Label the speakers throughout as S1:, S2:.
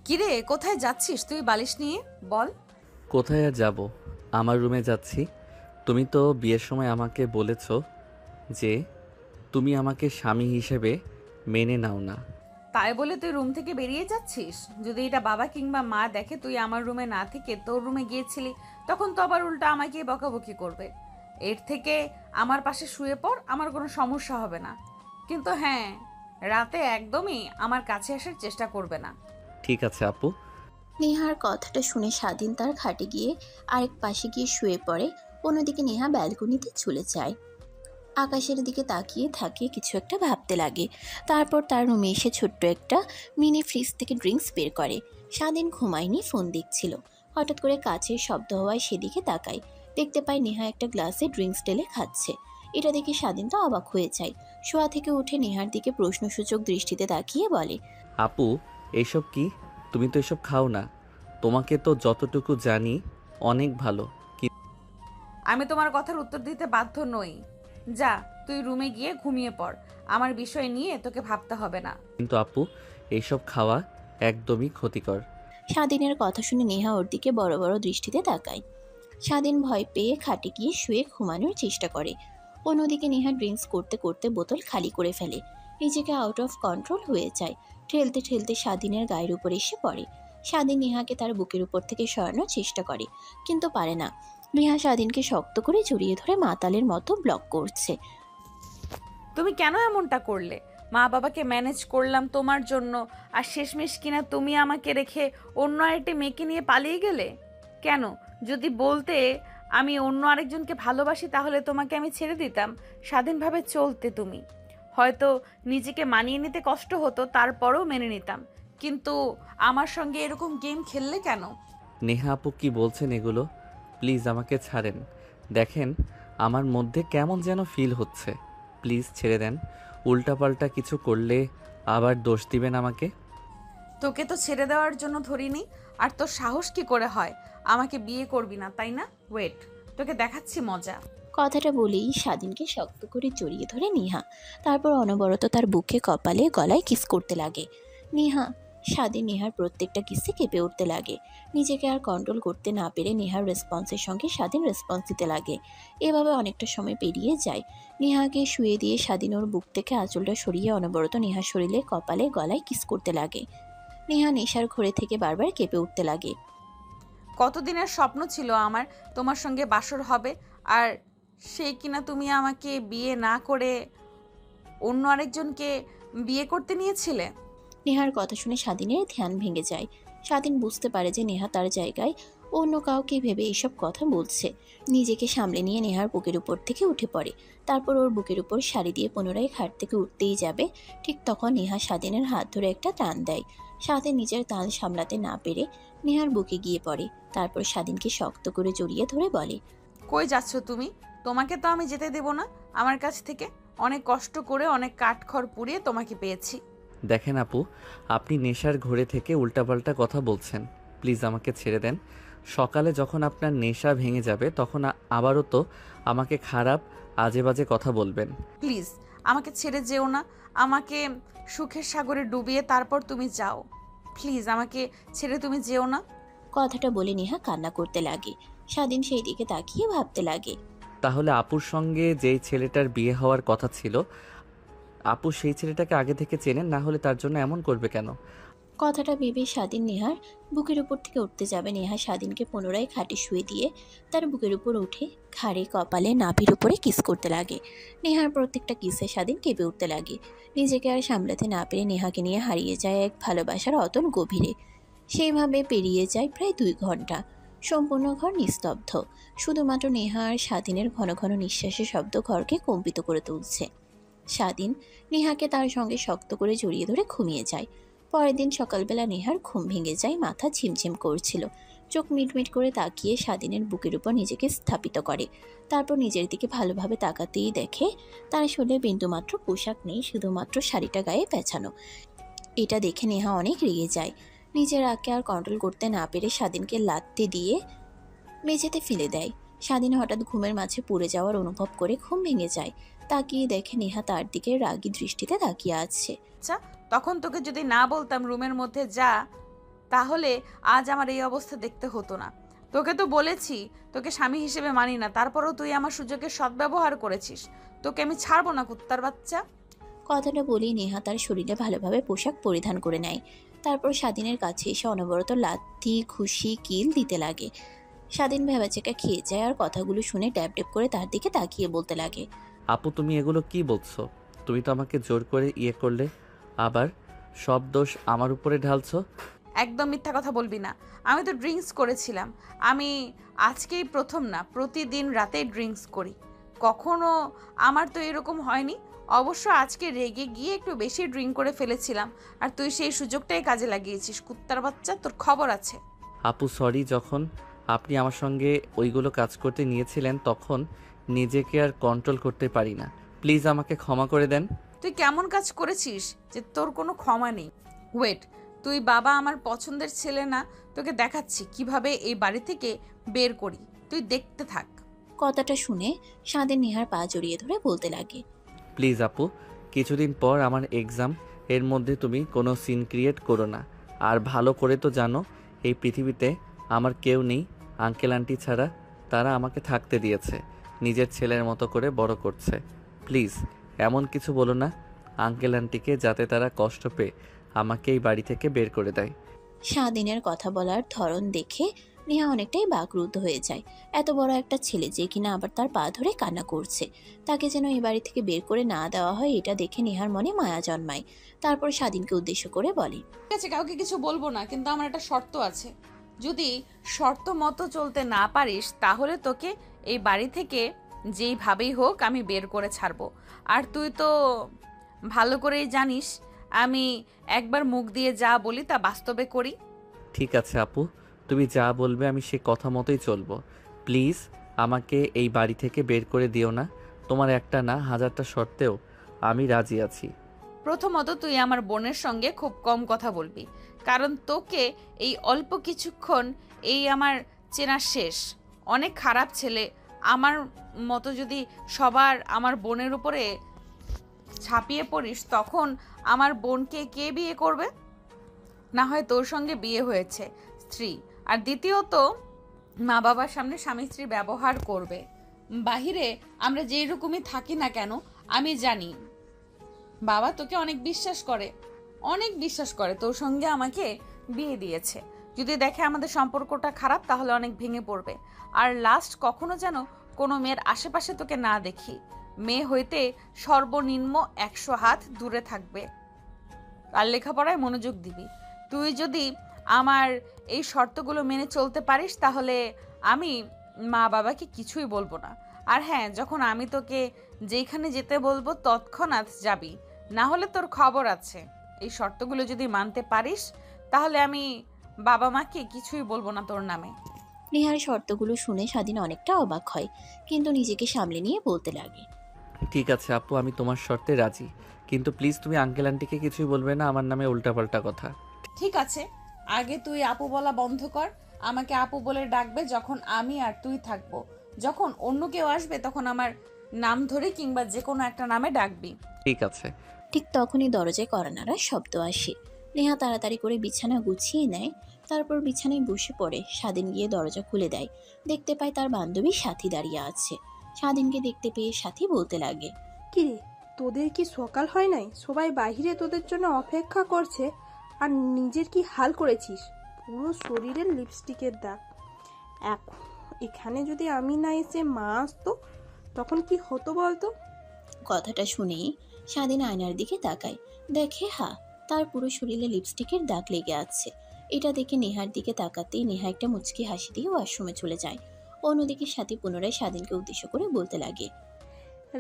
S1: কিরে, কোথায় যাচ্ছিস তুই বালিশ নিয়ে? বল।
S2: কোথায় আর যাব? আমার রুমে যাচ্ছি। তুমি তো বিয়ের সময় আমাকে বলেছ যে তুমি আমাকে স্বামী হিসেবে মেনে নাও না।
S1: তাই বলে তুই রুম থেকে বেরিয়ে যাচ্ছিস? যদি এটা বাবা কিংবা মা দেখে তুই আমার রুমে না থেকে তোর রুমে গিয়েছিলি, তখন তো আবার উল্টা আমাকে বকাবকি করবে। এর থেকে আমার পাশে শুয়ে পড়, আমার কোনো সমস্যা হবে না। কিন্তু হ্যাঁ, রাতে একদমই আমার কাছে আসার চেষ্টা করবে না।
S2: ঠিক আছে আপু।
S3: নেহার কথাটা শুনে স্বাধীন তার খাটে গিয়ে আরেক পাশে গিয়ে শুয়ে পড়ে। অন্যদিকে নেহা ব্যালকনিতে চলে যায়। আকাশের দিকে তাকিয়ে থাকে, কিছু একটা ভাবতে লাগে। তারপর তার রুমে এসে ছোট্ট একটা মিনি ফ্রিজ থেকে ড্রিঙ্কস বের করে। স্বাধীন ঘুমায়নি, ফোন দেখছিল। হঠাৎ করে কাচের শব্দ হওয়ায় সেদিকে তাকায়। দেখতে পায় নেহা একটা গ্লাসে ড্রিঙ্কস ঢেলে খাচ্ছে। এটা দেখে স্বাধীন তো অবাক হয়ে যায়। শোয়া থেকে উঠে নেহার দিকে প্রশ্নসূচক দৃষ্টিতে তাকিয়ে বলে,
S2: আপু, এইসব কি? তুমি তো এসব খাও না। তোমাকে তো যতটুকু জানি অনেক ভালো।
S1: আমি তোমার কথার উত্তর দিতে বাধ্য নই। যা, তুই রুমে গিয়ে ঘুমিয়ে পড়। আমার বিষয় নিয়ে তোকে ভাবতে হবে না।
S2: কিন্তু আপু, এইসব খাওয়া একদমই ক্ষতিকর।
S3: স্বাধীনের কথা শুনে নেহা ওর দিকে বড় বড় দৃষ্টিতে তাকায়। স্বাধীন ভয় পেয়ে খাটে গিয়ে শুয়ে ঘুমানোর চেষ্টা করে। অন্যদিকে নেহা ড্রিঙ্কস করতে করতে বোতল খালি করে ফেলে। নিজেকে আউট অফ কন্ট্রোল হয়ে যায়। ঠেলতে ঠেলতে স্বাধীনের গায়ের উপর এসে পড়ে। স্বাধীন নেহাকে তার বুকের উপর থেকে সরানোর চেষ্টা করে, কিন্তু পারে না। নেহা স্বাধীনকে শক্ত করে জড়িয়ে ধরে মাতালের মতো ব্লক করছে।
S1: তুমি কেন এমনটা করলে? মা বাবাকে ম্যানেজ করলাম তোমার জন্য, আর শেষমেশ কিনা তুমি আমাকে রেখে অন্য আরেকটি মেয়েকে নিয়ে পালিয়ে গেলে কেন? যদি বলতে আমি অন্য আরেকজনকে ভালোবাসি, তাহলে তোমাকে আমি ছেড়ে দিতাম, স্বাধীনভাবে চলতে তুমি। হয়তো নিজেকে মানিয়ে নিতে কষ্ট হতো, তারপরেও মেনে নিতাম। কিন্তু আমার সঙ্গে এরকম গেম খেললে কেন?
S2: নেহা আপু, কি বলছেন এগুলো? প্লিজ আমাকে ছাড়েন। দেখেন, আমার মধ্যে কেমন যেন ফিল হচ্ছে। প্লিজ ছেড়ে দেন। উল্টাপাল্টা কিছু করলে আবার দোষ দিবেন আমাকে।
S1: তোকে তো ছেড়ে দেওয়ার জন্য ধরিনি। আর তোর সাহস কি করে হয় আমাকে বিয়ে করবি না, তাই না? ওয়েট, তোকে দেখাচ্ছি মজা।
S3: কথাটা বলেই স্বাধীনকে শক্ত করে জড়িয়ে ধরে নেহা। তারপর অনবরত তার বুকে, কপালে, গলায় কিস করতে লাগে নেহা। স্বাধীন নেহার প্রত্যেকটা কিসে কেঁপে উঠতে লাগে। নিজেকে আর কন্ট্রোল করতে না পেরে নেহার রেসপন্সের সঙ্গে স্বাধীন রেসপন্স দিতে লাগে। এভাবে অনেকটা সময় পেরিয়ে যায়। নেহাকে শুয়ে দিয়ে স্বাধীন ওর বুক থেকে আঁচলটা সরিয়ে অনবরত নেহার শরীরে, কপালে, গলায় কিস করতে লাগে। নেহা নেশার ঘোরে থেকে বারবার কেঁপে উঠতে লাগে।
S1: কতদিনের স্বপ্ন ছিল আমার তোমার সঙ্গে বাসর হবে, আর সেই কিনা তুমি আমাকে বিয়ে না করে অন্য আরেকজনকে বিয়ে করতে নিয়েছিলে।
S3: নেহার কথা শুনে স্বাধীনের ধ্যান ভেঙে যায়। স্বাধীন বুঝতে পারে যে নেহা তার জায়গায় অন্য কাউকে ভেবে এইসব কথা বলছে। নিজেকে সামলে নিয়ে নেহার বুকের উপর থেকে উঠে পড়ে। তারপর ওর বুকের উপর শাড়ি দিয়ে পুনরায় খাট থেকে উঠতেই যাবে, ঠিক তখন নেহা স্বাধীনের হাত ধরে একটা টান দেয়। স্বাধীন নিজের তাল সামলাতে না পেরে নেহার বুকে গিয়ে পড়ে। তারপর স্বাধীনকে শক্ত করে জড়িয়ে ধরে বলে,
S1: কই যাচ্ছ তুমি? তোমাকে তো আমি যেতে দেব না আমার কাছ থেকে। অনেক কষ্ট করে, অনেক কাঠখড় পুড়িয়ে তোমাকে পেয়েছি।
S2: দেখেন আপু, আপনি নেশার ঘোরে থেকে উল্টাপাল্টা কথা বলছেন। প্লিজ আমাকে ছেড়ে দেন। সকালে যখন আপনার নেশা ভেঙে যাবে তখন আবারও তো আমাকে খারাপ আজে বাজে কথা বলবেন।
S1: প্লিজ আমাকে ছেড়ে যেও না। আমাকে সুখের সাগরে ডুবিয়ে তারপর তুমি যাও। প্লিজ আমাকে ছেড়ে তুমি যেও না।
S3: কথাটা বলে নেহা কান্না করতে লাগে। স্বাধীন সেই দিকে তাকিয়ে ভাবতে লাগে।
S2: তাহলে আপুর সঙ্গে যেই ছেলেটার বিয়ে হওয়ার কথা ছিল, আপু সেই ছেলেটাকে আগে থেকে চেনেন, না হলে তার জন্য এমন করবে কেন?
S3: কথাটা ভেবে স্বাধীন নেহার বুকের উপর থেকে উঠতে যাবে। নেহা স্বাধীনকে পুনরায় খাটে শুয়ে দিয়ে তার বুকের উপর উঠে ঘাড়ে, কপালে, নাভির উপরে কিস করতে লাগে। নেহার প্রত্যেকটা কিসে স্বাধীন কেঁপে উঠতে লাগে। নিজেকে আর সামলাতে না পেরে নেহাকে নিয়ে হারিয়ে যায় এক ভালোবাসার অতল গভীরে। সেইভাবে পেরিয়ে যায় প্রায় 2 ঘন্টা। সম্পূর্ণ ঘর নিস্তব্ধ। শুধুমাত্র নেহা আর স্বাধীনের ঘন ঘন নিঃশ্বাসের শব্দ ঘরকে কম্পিত করে তুলছে। স্বাধীন নেহাকে তার সঙ্গে শক্ত করে জড়িয়ে ধরে ঘুমিয়ে যায়। পরের দিন সকালবেলা নেহার ঘুম ভেঙে যায়, মাথা ঝিমঝিম করছিল। চোখ মিটমিট করে তাকিয়ে স্বাধীনের বুকের উপর নিজেকে স্থাপিত করে। তারপর নিজের দিকে ভালোভাবে তাকাতেই দেখে তার শরীরে বিন্দুমাত্র পোশাক নেই, শুধুমাত্র শাড়িটা গায়ে পেঁচানো। এটা দেখে নেহা অনেক রেগে যায়। নিজের রাগকে আর কন্ট্রোল করতে না পেরে স্বাধীনকে লাথি দিয়ে মেঝেতে ফেলে দেয়। স্বাধীন হঠাৎ ঘুমের মাঝে পড়ে যাওয়ার অনুভব করে ঘুম ভেঙে যায়। তাকিয়ে দেখে নেহা তার দিকে রাগী দৃষ্টিতে তাকিয়ে আছে।
S1: আচ্ছা, তখন তোকে যদি না বলতাম রুমের মধ্যে যা, তাহলে আজ আমার এই অবস্থা দেখতে হতো না। তোকে তো বলেছি তোকে স্বামী হিসেবে মানি না, তারপরও তুই আমার সুযোগের সদ্ব্যবহার করেছিস। তোকে আমি ছাড়বো না, কুত্তার বাচ্চা।
S3: কথাটা বলেই নেহা তার শরীরে ভালোভাবে পোশাক পরিধান করে নেয়। তারপর স্বাধীনের কাছে এসে অনবরত লাথি ঘুষি কিল দিতে লাগে। স্বাধীন ভেবাচেকা খেয়ে যায় আর কথাগুলো শুনে ড্যাব ড্যাব করে তার দিকে তাকিয়ে বলতে লাগে,
S2: আপু তুমি এগুলো কি বলছো? তুমি তো আমাকে জোর করে করলে, আবার সব দোষ আমার উপরে ঢালছো।
S1: একদম মিথ্যা কথা বলবি না। আমি তো ড্রিঙ্কস করেছিলাম। আমি আজকেই প্রথম না, প্রতিদিন রাতে ড্রিঙ্কস করি। কখনো আমার তো এরকম হয়নি। অবশ্য আজকে রেগে গিয়ে একটু বেশি ড্রিঙ্ক করে ফেলেছিলাম, আর তুই সেই সুযোগটাই কাজে লাগিয়েছিস। কুত্তার বাচ্চা, তোর খবর আছে।
S2: আপু সরি, যখন আপনি আমার সঙ্গে ওইগুলো কাজ করতে নিয়েছিলেন তখন নিজেকে আর কন্ট্রোল করতে পারি না। প্লিজ আমাকে ক্ষমা করে দেন।
S1: তুই কেমন কাজ করেছিস যে তোর কোনো ক্ষমা নেই? ওয়েট, তুই বাবা আমার পছন্দের ছেলে না। তোকে দেখাচ্ছি কিভাবে এই বাড়ি থেকে বের করি, তুই দেখতে থাক।
S3: কথাটা শুনে স্বাধীন নেহার পা জড়িয়ে ধরে বলতে লাগে,
S2: প্লিজ আপু, কিছুদিন পর আমার এক্সাম, এর মধ্যে তুমি কোনো সিন ক্রিয়েট করো না। আর ভালো করে তো জানো এই পৃথিবীতে আমার কেউ নেই আঙ্কেল আন্টি ছাড়া। তারা আমাকে থাকতে দিয়েছে, নিজের ছেলের মতো করে বড় করছে। প্লিজ এমন কিছু বলো না আঙ্কেল আন্টিকে, যাতে তারা কষ্ট পেয়ে আমাকে এই বাড়ি থেকে বের করে দেয়।
S3: স্বাধীনের কথা বলার ধরন দেখে নেহা অনেকটাই বাকরুদ্ধ হয়ে যায়। এত বড় একটা ছেলে যে কিনা আবার তার পা ধরে কান্না করছে, তাকে যেন এই বাড়ি থেকে বের করে না দেওয়া হয় এটা দেখে নেহার মনে মায়া জন্মায়। তারপর স্বাধীনকে উদ্দেশ্য করে বলে,
S1: ঠিক আছে, কাউকে কিছু বলবো না, কিন্তু আমার একটা শর্ত আছে। যদি শর্ত মতো চলতে না পারিস তাহলে তোকে এই বাড়ি থেকে যেইভাবেই হোক আমি বের করে ছাড়বো। আর তুই তো ভালো করেই জানিস আমি একবার মুখ দিয়ে যা বলি তা বাস্তবে করি।
S2: ঠিক আছে আপু, তুমি যা বলবে আমি সে কথা মতোই চলবো। প্লিজ আমাকে এই বাড়ি থেকে বের করে দিও না। তোমার একটা না হাজারটা শর্তেও আমি রাজি আছি।
S1: প্রথমত তুই আমার বোনের সঙ্গে খুব কম কথা বলবি, কারণ তোকে এই অল্প কিছুক্ষণ এই আমার চেনা শেষ। অনেক খারাপ ছেলে। আমার মতো যদি সবার আমার বোনের উপরে ছাপিয়ে পড়িস তখন আমার বোনকে কে বিয়ে করবে? না হয় তোর সঙ্গে বিয়ে হয়েছে স্ত্রী, আর দ্বিতীয়ত মা বাবার সামনে স্বামী স্ত্রীর ব্যবহার করবে। বাহিরে আমরা যেই রকমই থাকি না কেন, আমি জানি বাবা তোকে অনেক বিশ্বাস করে, অনেক বিশ্বাস করে। তোর সঙ্গে আমাকে বিয়ে দিয়েছে। যদি দেখে আমাদের সম্পর্কটা খারাপ তাহলে অনেক ভেঙে পড়বে। আর লাস্ট কখনো যেন কোনো মেয়ের আশেপাশে তোকে না দেখি। মেয়ে হইতে সর্বনিম্ন 100 হাত দূরে থাকবে, আর লেখাপড়ায় মনোযোগ দিবি। তুই যদি আমার এই শর্তগুলো মেনে চলতে পারিস তাহলে আমি মা বাবাকে কিছুই বলবো না। আর হ্যাঁ, যখন আমি তোকে যেখানে যেতে বলবো তৎক্ষণাৎ যাবি, না হলে তোর খবর আছে। এই শর্তগুলো যদি মানতে পারিস তাহলে আমি বাবা মাকে কিছুই বলবো না তোর নামে।
S3: নেহার শর্তগুলো শুনে স্বাধীন অনেকটা অবাক হয়, কিন্তু নিজেকে সামলে নিয়ে বলতে লাগে,
S2: ঠিক আছে আপু, আমি তোমার শর্তে রাজি, কিন্তু প্লিজ তুমি আঙ্কেল আন্টিকে কিছুই বলবে না আমার নামে উল্টাপাল্টা কথা।
S1: ঠিক আছে, আগে তুই আপু বলা বন্ধ কর। আমাকে আপু বলে ডাকবে যখন আমি আর তুই থাকবো। যখন অন্য কেউ আসবে তখন আমার নাম ধরে কিংবা যে কোনো একটা নামে ডাকবি।
S2: ঠিক আছে।
S3: ঠিক তখনই দরজায় কড়া নাড়ার শব্দ আসে। নেহা তাড়াতাড়ি করে বিছানা গুছিয়ে নেয়, তারপর বিছানায় বসে পড়ে। স্বাধীন গিয়ে দরজা খুলে দেয়, দেখতে পায় তার বান্ধবী সাথী দাঁড়িয়ে আছে। স্বাধীনকে দেখতে পেয়ে সাথী বলতে লাগে,
S4: কিরে, তোদের কি সকাল হয় নাই? সবাই বাইরে তোদের জন্য অপেক্ষা করছে, আর নিজের কি হাল করেছিস? পুরো শরীরের লিপস্টিকের দাগ। এখানে যদি আমি না এসে মা আসতো তখন কি হতো বলতো?
S3: কথাটা শুনেই স্বাধীন আয়নার দিকে তাকায়, দেখে তার পুরো শরীরে লিপস্টিকের দাগ লেগে আছে। এটা দেখে নেহার দিকে তাকাতেই নেহা একটা মুচকি হাসি দিয়ে ওয়াশরুমে চলে যায়। অন্যদিকে সাথী পুনরায় স্বাধীনকে উদ্দেশ্য করে বলতে লাগে,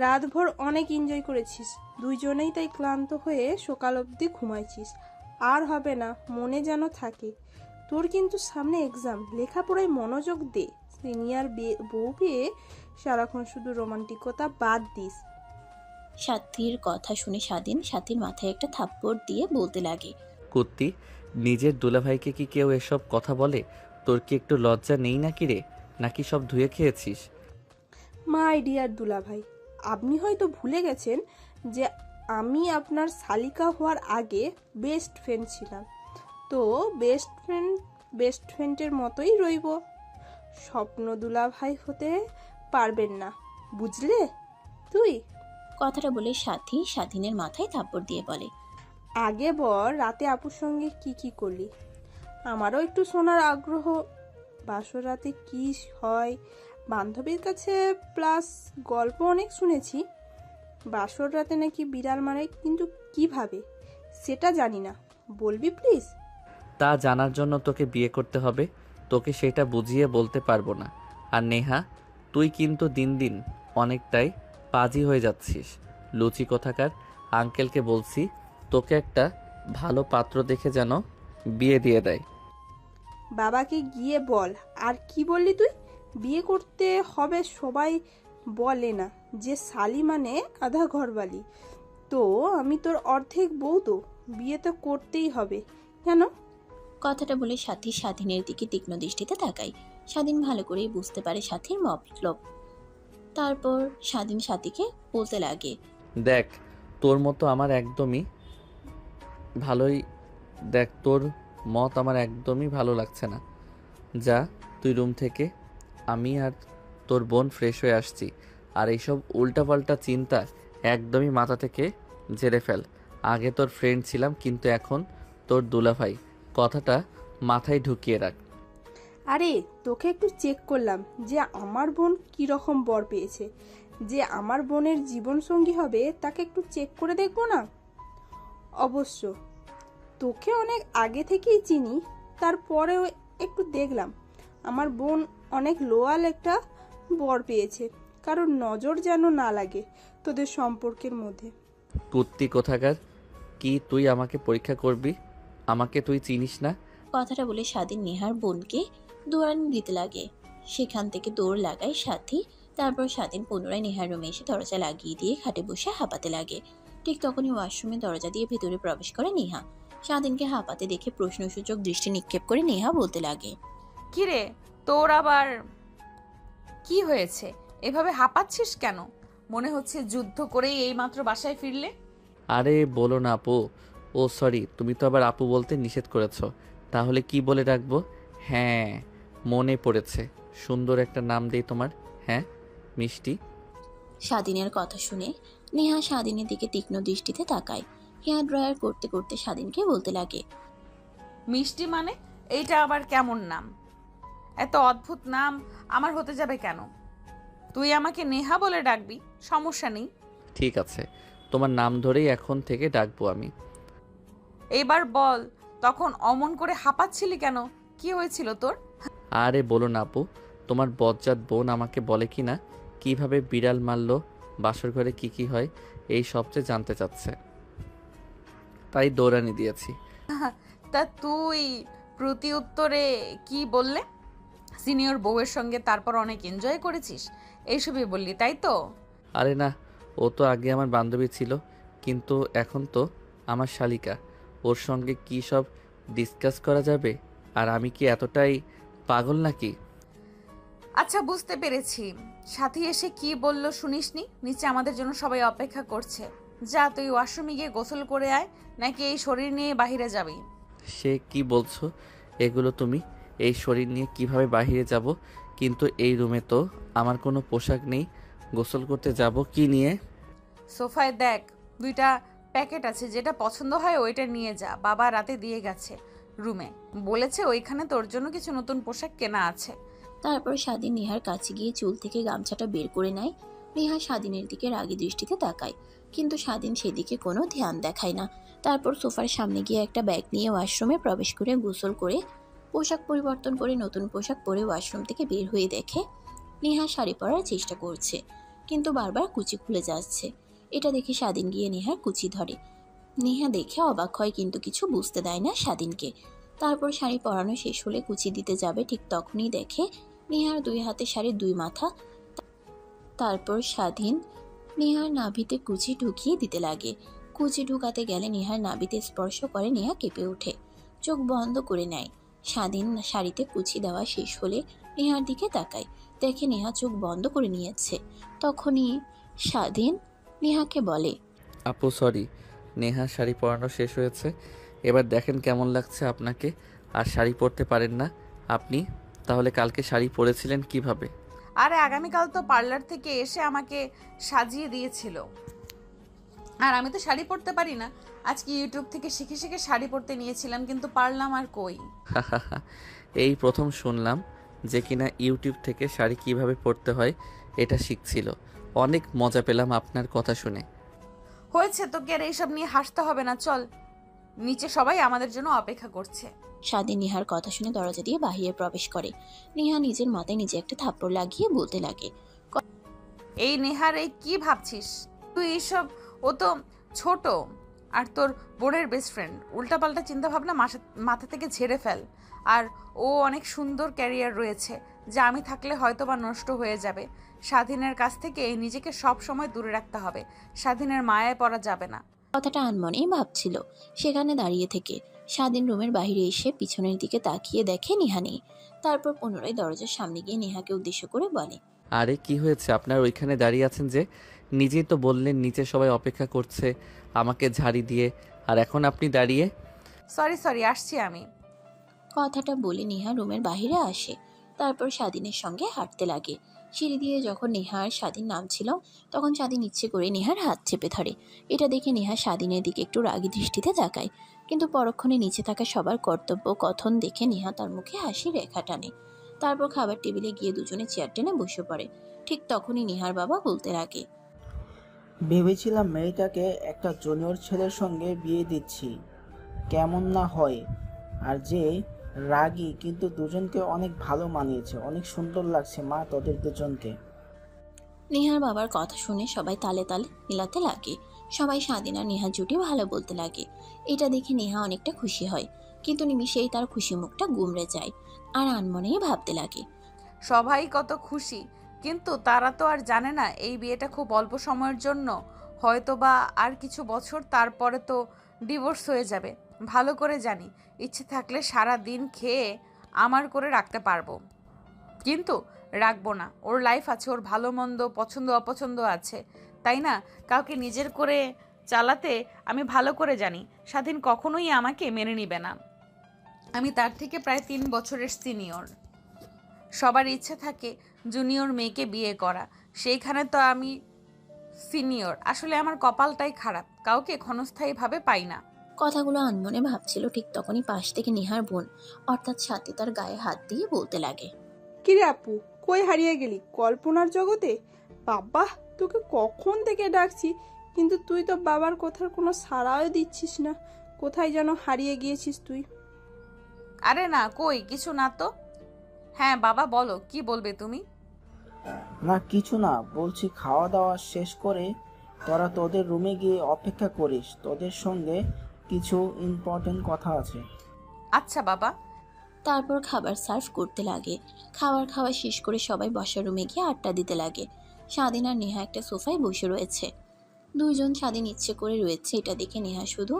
S4: রাতভর অনেক এনজয় করেছিস, দুইজনেই তাই ক্লান্ত হয়ে সকাল অবধি ঘুমাইছিস। আর হবে না, মনে যেন থাকে। তোর কিন্তু সামনে এক্সাম, লেখাপড়ায় মনোযোগ দে। সিনিয়র বউ পেয়ে সারাক্ষণ শুধু রোমান্টিকতা বাদ দিস।
S3: সাথীর কথা শুনে স্বাধীন সাথীর মাথায় একটা থাপ্পড় দিয়ে বলতে লাগে,
S2: কুত্তি, নিজের দুলাভাইকে কি কেউ এসব কথা বলে? তোর কি একটু লজ্জা নেই নাকি রে? নাকি সব ধুয়ে খেয়েছিস?
S4: মাই ডিয়ার দুলাভাই, আপনি হয়তো ভুলে গেছেন যে আমি আপনার শালিকা হওয়ার আগে বেস্ট ফ্রেন্ড ছিলাম। তো বেস্ট ফ্রেন্ডের মতোই রইব। স্বপ্ন দুলাভাই হতে পারবেন না, বুঝলে তুই?
S3: কথাটা বলে সাথী স্বাধীনের মাথায় থাপ্পড় দিয়ে বলে,
S4: আগে বল রাতে আপুর সঙ্গে কি কি করলি, আমারও একটু শোনার আগ্রহ। বাসর রাতে কি হয় বান্ধবীর কাছে, প্লাস গল্প অনেক শুনেছি। বাসর রাতে নাকি বিড়াল মারে, কিন্তু কিভাবে সেটা জানি না, বলবি প্লিজ?
S2: তা জানার জন্য তোকে বিয়ে করতে হবে, তোকে সেটা বুঝিয়ে বলতে পারবো না। আর নেহা, তুই কিন্তু দিন দিন অনেকটাই পাজি হয়ে যাচ্ছিস। লুচি কোথাকার। আঙ্কেলকে বলছি তোকে একটা ভালো পাত্র দেখে যেন বিয়ে দিয়ে দেয়।
S4: বাবাকে গিয়ে বল। আর কি বললি তুই? বিয়ে করতে হবে? সবাই বলে না যে শালি মানে আধা ঘরবালি? তো আমি তোর অর্ধেক বউ, তো বিয়ে তো করতেই হবে। কেন?
S3: কথাটা বলে সাথী স্বাধীনের দিকে তীক্ষ্ণ দৃষ্টিতে তাকায়। স্বাধীন ভালো করেই বুঝতে পারে সাথীর মতলব। তারপর স্বাধীন সাথীকে বলতে লাগে,
S2: দেখ, তোর মতো আমার একদমই ভালোই দেখ, তোর মত আমার একদমই ভালো লাগছে না। যা তুই রুম থেকে, আমি আর তোর বোন ফ্রেশ হয়ে আসছি। আর এইসব উল্টাপাল্টা চিন্তা একদমই মাথা থেকে ঝেড়ে ফেল। আগে তোর ফ্রেন্ড ছিলাম, কিন্তু এখন তোর দুলাভাই। কথাটা মাথায় ঢুকিয়ে রাখ।
S4: আরে তোকে একটু চেক করলাম যে আমার বোন কি রকম বর পেয়েছে। যে আমার বোনের জীবন সঙ্গী হবে তাকে একটু চেক করে দেখবো না? অবশ্য তোকে অনেক আগে থেকেই চিনি, তারপরেও একটু দেখলাম আমার বোন অনেক লোয়াল একটা বর পেয়েছে। কারণ নজর যেন না লাগে তোদের সম্পর্কের মধ্যে।
S2: কুত্তি কোথাকার। কি তুই আমাকে পরীক্ষা করবি? আমাকে তুই চিনিস না?
S3: কথাটা বলে স্বাধীন নেহার বোনকে দৌড়ানি দিতে লাগে। সেখান থেকে দৌড় লাগায় সাথী। তারপর স্বাধীন পুনরায় নেহার রুমে এসে দরজা লাগিয়ে দিয়ে খাটে বসে হাঁপাতে লাগে। ঠিক তখনই ওয়াশরুমে দরজা দিয়ে ভেতরে প্রবেশ করে নেহা। স্বাধীনকে হাঁপাতে দেখে প্রশ্নসূচক দৃষ্টি নিক্ষেপ করে নেহা বলতে লাগে,
S1: কিরে, তোর আবার কি হয়েছে? এভাবে হাঁপাচ্ছিস কেন? মনে হচ্ছে যুদ্ধ করেই এইমাত্র বাসায় ফিরলে।
S2: আরে বলো না আপু। ও সরি, তুমি তো আবার আপু বলতে নিষেধ করেছ। তাহলে কি বলে রাখবো? হ্যাঁ, মনে পড়েছে। সুন্দর একটা নাম দেই তোমার। হ্যাঁ, মিষ্টি।
S3: স্বাধীনের কথা শুনে নেহা স্বাধীনের দিকে তীক্ষ্ণ দৃষ্টিতে তাকায়। হেয়ার ড্রায়ার করতে করতে স্বাধীনকে বলতে লাগে,
S1: মিষ্টি মানে? এইটা আবার কেমন নাম? এত অদ্ভুত নাম আমার হতে যাবে কেন? তুই আমাকে নেহা বলে ডাকবি, সমস্যা নেই।
S2: ঠিক আছে, তোমার নাম ধরেই এখন থেকে ডাকবো আমি।
S1: এবার বল, তখন অমন করে হাঁপাচ্ছিলি কেন? কি হয়েছিল তোর?
S2: আরে বলো না আপু, তোমার বজ্জাত বোন আমাকে বলে কি না কিভাবে বিড়াল মারলো, বাসর ঘরে কি কি হয়, এই সবচেয়ে জানতে চাচ্ছে। তাই দৌড়ানি দিয়েছি।
S1: তা তুই প্রতি উত্তরে কি বললে? সিনিয়র বউয়ের সঙ্গে তারপর অনেক এনজয় করেছিস, এইসবই বললি, তাই তো?
S2: আরে না, ও তো আগে আমার বান্ধবী ছিল, কিন্তু এখন তো আমার শালিকা। ওর সঙ্গে কি সব ডিসকাস করা যাবে? আর আমি কি এতটাই পাগল নাকি?
S1: আচ্ছা, বুঝতে পেরেছি। সাথী এসে কি বললো শুনিসনি? নিচে আমাদের জন্য সবাই অপেক্ষা করছে। যা, তুই ওয়াশরুমে গিয়ে গোসল করে আয়, নাকি এই শরীর নিয়ে বাহিরে যাবি?
S2: সে কি বলছো এগুলো তুমি? এই শরীর নিয়ে কিভাবে বাইরে যাব? কিন্তু এই রুমে তো আমার কোনো পোশাক নেই, গোসল করতে যাব কি নিয়ে?
S1: সোফায় দেখ, 2টা প্যাকেট আছে, যেটা পছন্দ হয় ওইটা নিয়ে যা। বাবা রাতে দিয়ে গেছে রুমে, বলেছে ওইখানে তোর জন্য কিছু নতুন পোশাক কেনা আছে।
S3: তারপর স্বাধীন নেহার কাছে গিয়ে চুল থেকে গামছাটা বের করে নেয়। নেহা স্বাধীনের দিকে রাগী দৃষ্টিতে তাকায়, কিন্তু স্বাধীন সেদিকে কোনো ধ্যান দেখায় না। তারপর সোফার সামনে গিয়ে একটা ব্যাগ নিয়ে ওয়াশরুমে প্রবেশ করে গোসল করে পোশাক পরিবর্তন করে নতুন পোশাক পরে ওয়াশরুম থেকে বের হয়ে দেখে নেহা শাড়ি পরার চেষ্টা করছে, কিন্তু বারবার কুচি খুলে যাচ্ছে। এটা দেখে স্বাধীন গিয়ে নেহার কুচি ধরে। নেহা দেখে অবাক হয়, কিন্তু কিছু বুঝতে দেয় না স্বাধীনকে। তারপর শাড়ি পরানো শেষ হলে কুচি দিতে যাবে, ঠিক তখনই দেখে নেহার 2 হাতে শাড়ির 2 মাথা। তারপর স্বাধীন নেহার নাভিতে কুচি ঢুকিয়ে দিতে লাগে। কুচি ঢুকাতে গেলে নেহার নাভিতে স্পর্শ করে নেহা কেঁপে ওঠে, চোখ বন্ধ করে নেয়। স্বাধীন শাড়িতে কুচি দেওয়া শেষ হলে নেহার দিকে তাকায়, দেখে নেহা চোখ বন্ধ করে নিয়েছে। তখনই স্বাধীন নেহাকে বলে,
S2: আপু সরি, নেহা শাড়ি পরানো শেষ হয়েছে, এবার দেখেন কেমন লাগছে আপনাকে। আর শাড়ি পরতে পারেন না আপনি, তাহলে কালকে শাড়ি পরেছিলেন কিভাবে?
S1: আরে আগামীকাল তো পার্লার থেকে এসে আমাকে সাজিয়ে দিয়েছিল, আর আমি তো শাড়ি পরতে পারি না। আজকে ইউটিউব থেকে শিখে শিখে শাড়ি পরতে নিয়েছিলাম, কিন্তু পারলাম আর কই।
S2: এই প্রথম শুনলাম যে কিনা ইউটিউব থেকে শাড়ি কিভাবে পরতে হয় এটা শিখছিল। অনেক মজা পেলাম আপনার কথা শুনে।
S1: হয়েছে, তোকে আর এইসব নিয়ে হাসতে হবে না, চল নিচে সবাই আমাদের জন্য অপেক্ষা করছে।
S3: স্বাধীন নেহার কথা শুনে দরজা দিয়ে বাহিরে প্রবেশ করে। নেহা নিজের মাথায় নিজে একটা থাপ্পড় লাগিয়ে বলতে লাগে,
S1: এই নেহার এই কি ভাবছিস তুই এইসব? ও তো ছোট আর তোর বোনের বেস্ট ফ্রেন্ড। উল্টাপাল্টা চিন্তা ভাবনা মাথা থেকে ঝেড়ে ফেল। আর ও অনেক সুন্দর ক্যারিয়ার রয়েছে, যা আমি থাকলে হয়তো বা নষ্ট হয়ে যাবে। স্বাধীনের কাছ থেকে নিজেকে সব সময় দূরে রাখতে হবে। স্বাধীনের মায়ায় পড়া যাবে না।
S3: কথাটা আনমনেই ভাবছিল। সেখানে দাঁড়িয়ে থেকে স্বাধীন রুমের বাইরে এসে পিছনের দিকে তাকিয়ে দেখে নেহা নেই। তারপর পুনরায় দরজার সামনে গিয়ে নেহাকে উদ্দেশ্য করে বলে,
S2: আরে কি হয়েছে আপনার? ওইখানে দাঁড়িয়ে আছেন যে? নিজেই তো বললেন নিচে সবাই অপেক্ষা করছে আমাকে ঝাড়ি দিয়ে, আর এখন আপনি দাঁড়িয়ে?
S1: সরি আসছি আমি।
S3: কথাটা বলে নেহা রুমের বাইরে আসে। তারপর স্বাধীনের সঙ্গে হাঁটতে লাগে। সিঁড়ি দিয়ে যখন নেহা আর স্বাধীন নামছিল, তখন স্বাধীন ইচ্ছে করে নেহার হাত চেপে ধরে। এটা দেখে নেহা স্বাধীনের দিকে একটু রাগী দৃষ্টিতে তাকায়, কিন্তু পরক্ষণে নিচে থাকা সবার কর্তব্য কথন দেখে নেহা তার মুখে হাসি রেখা টানে। তারপর খাবার টেবিলে গিয়ে দুজনে চেয়ার টেনে বসে পড়ে। ঠিক তখনই নেহার বাবা বলতে লাগে,
S5: ভেবেছিলাম মেয়েটাকে একটা জুনিয়র ছেলের সঙ্গে বিয়ে দিচ্ছি, কেমন না হয়। আর যে রাগী, কিন্তু দুজনকে অনেক ভালো মানিয়েছে, অনেক সুন্দর লাগছে মা তোদের দুজনকে।
S3: নেহার বাবার কথা শুনে সবাই তালে তালে মিলাতে লাগে। সবাই স্বাধীন আর নেহার জুটি ভালো বলতে লাগে। এটা দেখে নেহা অনেকটা খুশি হয়, কিন্তু নিমিষেই তার খুশি মুখটা গুমড়ে যায় আর আনমনেই ভাবতে লাগে,
S1: সবাই কত খুশি, কিন্তু তারা তো আর জানে না এই বিয়েটা খুব অল্প সময়ের জন্য, হয়তো বা আর কিছু বছর, তারপরে তো ডিভোর্স হয়ে যাবে। ভালো করে জানি, ইচ্ছে থাকলে সারা দিন খেয়ে আমার করে রাখতে পারবো, কিন্তু রাখবো না। ওর লাইফ আছে, ওর ভালো মন্দ পছন্দ অপছন্দ আছে, তাই না? কাউকে নিজের করে চালাতে আমি ভালো করে জানি স্বাধীন কখনোই আমাকে মেনে নিবে না। আমি তার থেকে প্রায় 3 বছরের সিনিয়র। সবার ইচ্ছে থাকে জুনিয়র মেয়েকে বিয়ে করা, সেইখানে তো আমি সিনিয়র। আসলে আমার কপালটাই খারাপ, কাউকে ক্ষণস্থায়ীভাবে পাই না।
S3: কথাগুলো আনমনে ভাবছিল। ঠিক তখনই পাশ থেকে নেহার বোন অর্থাৎ সাথে তার গায়ে হাত দিয়ে বলতে লাগে,
S4: কিরে আপু, কই হারিয়ে গেলি কল্পনার জগতে? বাবা, তোকে কখন থেকে ডাকছি, কিন্তু তুই তো বাবার কথার কোনো সাড়াও দিচ্ছিস না। কোথায় যেন হারিয়ে গিয়েছিস তুই?
S1: আরে না, কই কিছু না তো। হ্যাঁ বাবা বলো, কি বলবে তুমি?
S5: না কিছু না, বলছি খাওয়া দাওয়া শেষ করে তোরা তোদের রুমে গিয়ে অপেক্ষা করিস, তোদের সঙ্গে কিছু ইম্পর্টেন্ট কথা আছে।
S1: আচ্ছা বাবা।
S3: তারপর খাবার সার্ভ করতে লাগে। খাওয়া শেষ করে সবাই বসার রুমে গিয়ে আড্ডা দিতে লাগে। স্বাধীন আর নেহা একটা সোফায় বসে রয়েছে। দুইজন স্বাধীন ইচ্ছে করে রয়েছে, এটা দেখে নেহা শুধু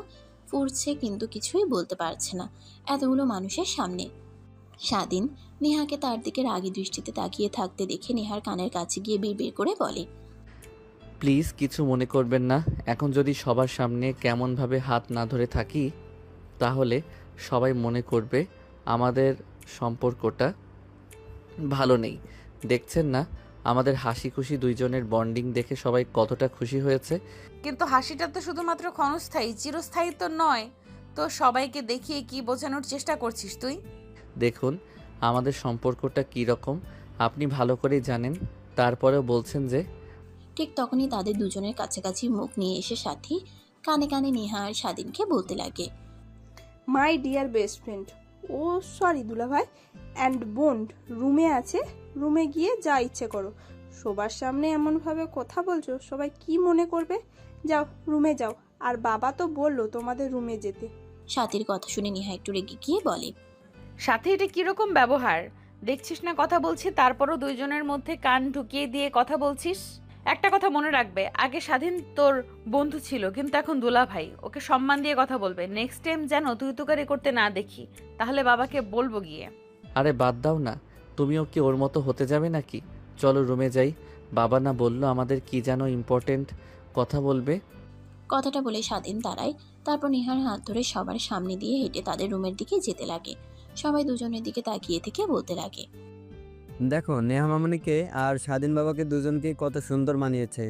S3: ফুরছে, কিন্তু কিছুই বলতে পারছে না এতগুলো মানুষের সামনে। স্বাধীন নেহাকে তার দিকে রাগী দৃষ্টিতে তাকিয়ে থাকতে দেখে নেহার কানের কাছে গিয়ে বিড়বিড় করে বলে,
S2: প্লিজ কিছু মনে করবেন না। এখন যদি সবার সামনে কেমনভাবে হাত না ধরে থাকি, তাহলে সবাই মনে করবে আমাদের সম্পর্কটা ভালো নেই। দেখছেন না আমাদের হাসি খুশি দুইজনের বন্ডিং দেখে সবাই কতটা খুশি হয়েছে।
S1: কিন্তু হাসিটা তো শুধুমাত্র ক্ষণস্থায়ী, চিরস্থায়ী তো নয়। তো সবাইকে দেখিয়ে কি বোঝানোর চেষ্টা করছিস তুই?
S2: দেখুন আমাদের সম্পর্কটা কী রকম আপনি ভালো করেই জানেন, তারপরেও বলছেন যে?
S3: ঠিক তখনই তাদের দুজনের কাছাকাছি মুখ নিয়ে এসে সাথী কানে কানে নেহা আর স্বাধীনকে বলতে লাগে,
S4: মাই ডিয়ার বেস্ট ফ্রেন্ড, ও সরি দুলা ভাই অ্যান্ড বোন্ড রুমে আছে, রুমে গিয়ে যা ইচ্ছে করো। সবার সামনে এমনভাবে কথা বলছো, সবাই কি মনে করবে? যাও রুমে যাও। আর বাবা তো বললো তোমাদের রুমে যেতে।
S3: সাথীর কথা শুনে নেহা একটু রেগে গিয়ে বলে,
S1: সাথে এটা কিরকম ব্যবহার? দেখছিস না কথা বলছি, তারপরও দুইজনের মধ্যে কান ঢুকিয়ে দিয়ে কথা বলছিস। একটা কথা মনে রাখবে, আগে স্বাধীন তোর বন্ধু ছিল, কিন্তু এখন দুলা ভাই। ওকে সম্মান দিয়ে কথা বলবে। নেক্সট টাইম যেন তুই তুকারি করতে না দেখি, তাহলে বাবাকে বলবো গিয়ে।
S2: আরে বাদ দাও না, তুমিও কি ওর মতো হতে যাবে নাকি? চলো রুমে যাই। বাবা না বললো আমাদের কি যেন ইম্পর্টেন্ট কথা বলবে।
S3: কথাটা বলে স্বাধীন দাঁড়ায়। তারপর নেহার হাত ধরে সবার সামনে দিয়ে হেঁটে তাদের রুমের দিকে যেতে লাগে। সবাই দুজনের দিকে তাকিয়ে থেকে বলতে লাগে,
S6: দেখো নেহা মামুনিকে আর স্বাধীন বাবাকে দুজনকে কত সুন্দর মানিয়েছে।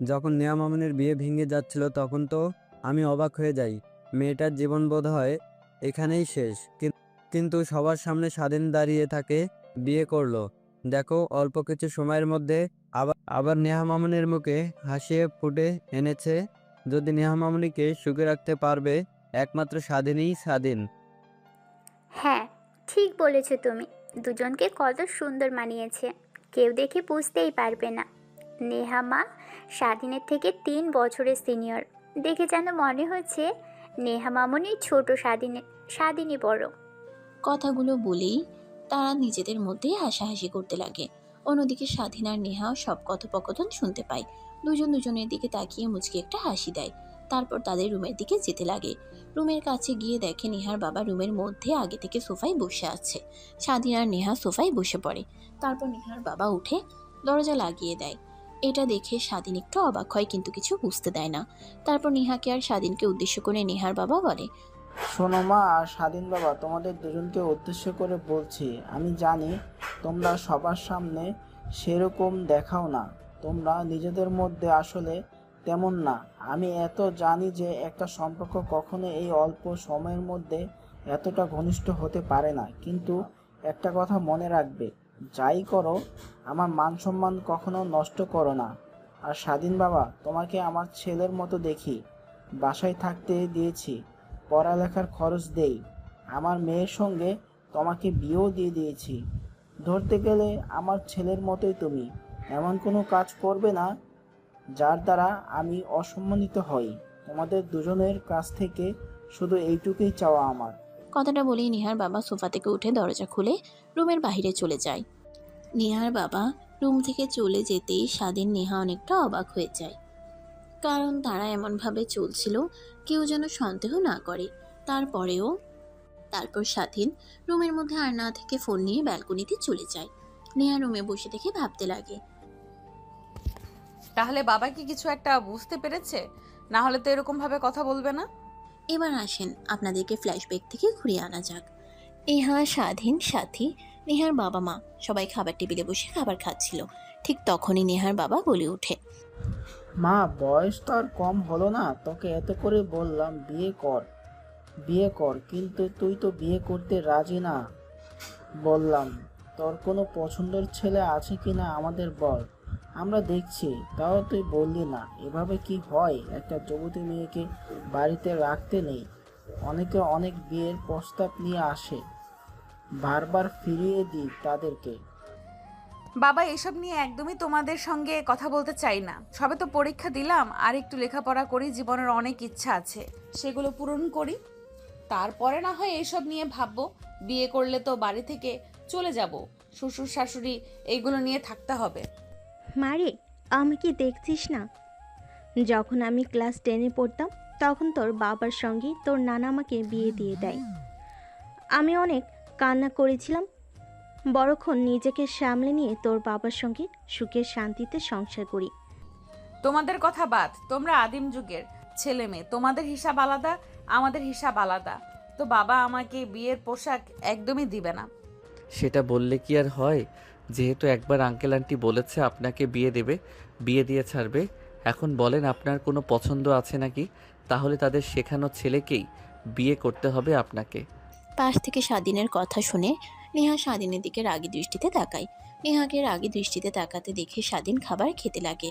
S6: যখন নেহা মামুনির বিয়ে ভেঙে যাচ্ছিল তখন তো আমি অবাক হয়ে যাই, মেয়েটার জীবন বোধ হয় এখানেই শেষ। কিন্তু সবার সামনে স্বাধীন দাঁড়িয়ে থাকে, বিয়ে করলো। দেখো অল্প কিছু সময়ের মধ্যে আবার নেহা মামুনির মুখে হাসিয়ে ফুটে এনেছে। যদি নেহা মামুনিকে সুখে রাখতে পারবে একমাত্র স্বাধীনই স্বাধীন।
S7: হ্যাঁ, ঠিক বলেছো তুমি। দুজনকে কত সুন্দর মানিয়েছে, কেউ দেখে বুঝতেই পারবে না। নেহা মা স্বাধীনের থেকে 3 বছরের সিনিয়র। দেখে যেন মনে হচ্ছে নেহা মামুনির ছোট, স্বাধীনই বড়।
S3: কথাগুলো বলেই তারা নিজেদের মধ্যেই হাসাহাসি করতে লাগে। অন্যদিকে স্বাধীন আর নেহা সব কথোপকথন শুনতে পায়। দুজন দুজনের দিকে তাকিয়ে মুচকি একটা হাসি দেয়। তারপর তাদের রুমের দিকে যেতে লাগে। রুমের কাছে গিয়ে দেখে নেহার বাবা রুমের মধ্যে আগে থেকে সোফায় বসে আছে। স্বাধীন আর নেহা সোফায় বসে পড়ে। তারপর নেহার বাবা উঠে দরজা লাগিয়ে দেয়। এটা দেখে স্বাধীন একটু অবাক হয়, কিন্তু কিছু বুঝতে দেয় না। তারপর নেহাকে আর স্বাধীনকে উদ্দেশ্য করে নেহার বাবা বলে,
S5: শোনো মা আর স্বাধীন বাবা, তোমাদের দুজনকে উদ্দেশ্য করে বলছি, আমি জানি তোমরা সবার সামনে সেরকম দেখাও না, তোমরা নিজেদের মধ্যে আসলে তেমন না। আমি এত জানি যে একটা সম্পর্ক কখনো এই অল্প সময়ের মধ্যে এতটা ঘনিষ্ঠ হতে পারে না। কিন্তু একটা কথা মনে রাখবে, যাই করো আমার মান সম্মান কখনো নষ্ট করো না। আর স্বাধীন বাবা, তোমাকে আমার ছেলের মতো দেখি, বাসায় থাকতে দিয়েছি, পড়ালেখার খরচ দেই, আমার মেয়ের সঙ্গে তোমাকে বিয়েও দিয়ে দিয়েছি। ধরতে গেলে আমার ছেলের মতোই তুমি। এমন কোনো কাজ করবে না যার দ্বারা আমি অসম্মানিত হই। তোমাদের দুজনের কাছ থেকে শুধু এইটুকুই চাওয়া আমার।
S3: কথাটা বলেই নেহার বাবা সোফা থেকে উঠে দরজা খুলে রুমের বাইরে চলে যায়। নেহার বাবা রুম থেকে চলে যেতেই স্বাধীন নেহা অনেকটা অবাক হয়ে যায়, কারণ তারা এমনভাবে চলছিল কেউ যেন সন্দেহ না করে। তারপর স্বাধীন রুমের মধ্যে আর না থেকে ফোন নিয়ে ব্যালকনিতে চলে যায়। নেহা রুমে বসে থেকে ভাবতে লাগে,
S1: তাহলে বাবা কি কিছু একটা বুঝতে পেরেছে? না হলে তো এরকম ভাবে কথা বলবে না।
S3: এবার আসেন আপনাদেরকে ফ্ল্যাশব্যাক থেকে ঘুরিয়ে আনা যাক। নেহা, স্বাধীন, সাথী, নেহার বাবা মা সবাই খাবার টেবিলে বসে খাবার খাচ্ছিল। ঠিক তখনই নেহার বাবা বলে ওঠে,
S5: মা, বয়স তো আর কম হলো না, তোকে এত করে বললাম বিয়ে কর বিয়ে কর, কিন্তু তুই তো বিয়ে করতে রাজি না। বললাম তোর কোনো পছন্দের ছেলে আছে কি না আমাদের বল, আমরা দেখছি, তাও তুই বললি না। এভাবে কি হয়? একটা যুবতী মেয়েকে বাড়িতে রাখতে নেই। অনেকে অনেক বিয়ের প্রস্তাব নিয়ে আসে, বারবার ফিরিয়ে দিই তাদেরকে।
S1: বাবা এসব নিয়ে একদমই তোমাদের সঙ্গে কথা বলতে চাই না। সবে তো পরীক্ষা দিলাম, আর একটু লেখাপড়া করি, জীবনের অনেক ইচ্ছা আছে, সেগুলো পূরণ করি, তারপরে না হয় এসব নিয়ে ভাববো। বিয়ে করলে তো বাড়ি থেকে চলে যাব, শ্বশুর শাশুড়ি এইগুলো নিয়ে থাকতে হবে।
S8: মারে, আমাকে দেখছিস না? যখন আমি ক্লাস 10-এ পড়তাম তখন তোর বাবার সঙ্গে তোর নানা আমাকে বিয়ে দিয়ে দেয়। আমি অনেক কান্না করেছিলাম। বড়ক্ষণ নিজেকে সামলে নিয়ে তোর বাবার সঙ্গে সুখে শান্তিতে সংসার করি।
S1: তোমাদের কথা বাদ, তোমরা আদিম যুগের ছেলে মেয়ে, তোমাদের হিসাব আলাদা, আমাদের হিসাব আলাদা। তো বাবা আমাকে বিয়ের পোশাক একদমই দিবে না।
S2: সেটা বললে কি আর হয়? যেহেতু একবার আঙ্কেল আন্টি বলেছে আপনাকে বিয়ে দেবে, বিয়ে দিয়ে ছাড়বে, এখন বলেন আপনার কোনো পছন্দ আছে নাকি? তাহলে তাদের শেখানো ছেলেকেই বিয়ে করতে হবে আপনাকে।
S3: পাশ থেকে স্বাধীনের কথা শুনে নেহা স্বাধীনের দিকে রাগী দৃষ্টিতে তাকায়। নেহাকে রাগী দৃষ্টিতে তাকাতে দেখে স্বাধীন খাবার খেতে লাগে।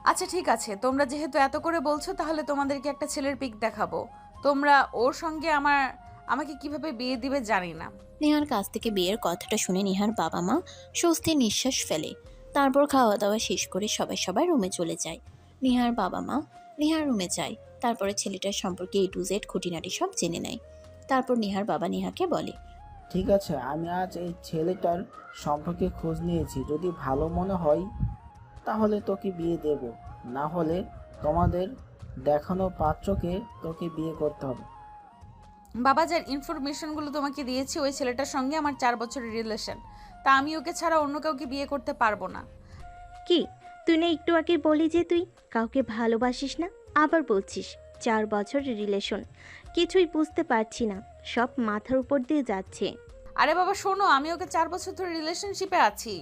S1: আচ্ছা ঠিক আছে, তোমরা যেহেতু এত করে বলছো, তাহলে তোমাদেরকে একটা ছেলের পিক দেখাবো। তোমরা ওর সঙ্গে আমাকে কিভাবে বিয়ে দিবে জানি না।
S3: নেহার কাছ থেকে বিয়ের কথাটা শুনে নেহার বাবা মা স্বস্তির নিঃশ্বাস ফেলে। তারপর খাওয়া দাওয়া শেষ করে সবাই রুমে চলে যায়। নেহার বাবা মা নেহার রুমে যায়। তারপরে ছেলেটার সম্পর্কে A to Z খুঁটিনাটি সব জেনে নেয়। তারপর নেহার বাবা নেহাকে বলে,
S5: ঠিক আছে, আমি আজ এই ছেলেটার সম্পর্কে খোঁজ নিয়েছি, যদি ভালো মনে হয় তাহলে তোকে বিয়ে দেব, না হলে তোমাদের দেখানো পাত্রকে তোকে বিয়ে করতে হবে।
S1: বাবা যার ইনফরমেশনগুলো তোমাকে দিয়েছি, ওই ছেলেটার সঙ্গে আমার 4 বছরের রিলেশন। তা আমি ওকে ছাড়া অন্য কাউকে বিয়ে করতে পারবো না।
S8: কি, তুই না একটু আগে বলি যে তুই কাউকে ভালোবাসিস না, আবার বলছিস 4 বছর রিলেশন, কিছুই বুঝতে পারছি না, সব মাথার উপর দিয়ে যাচ্ছে।
S1: আরে বাবা শোনো, আমি ওকে 4 বছর ধরে রিলেশনশিপে আছি।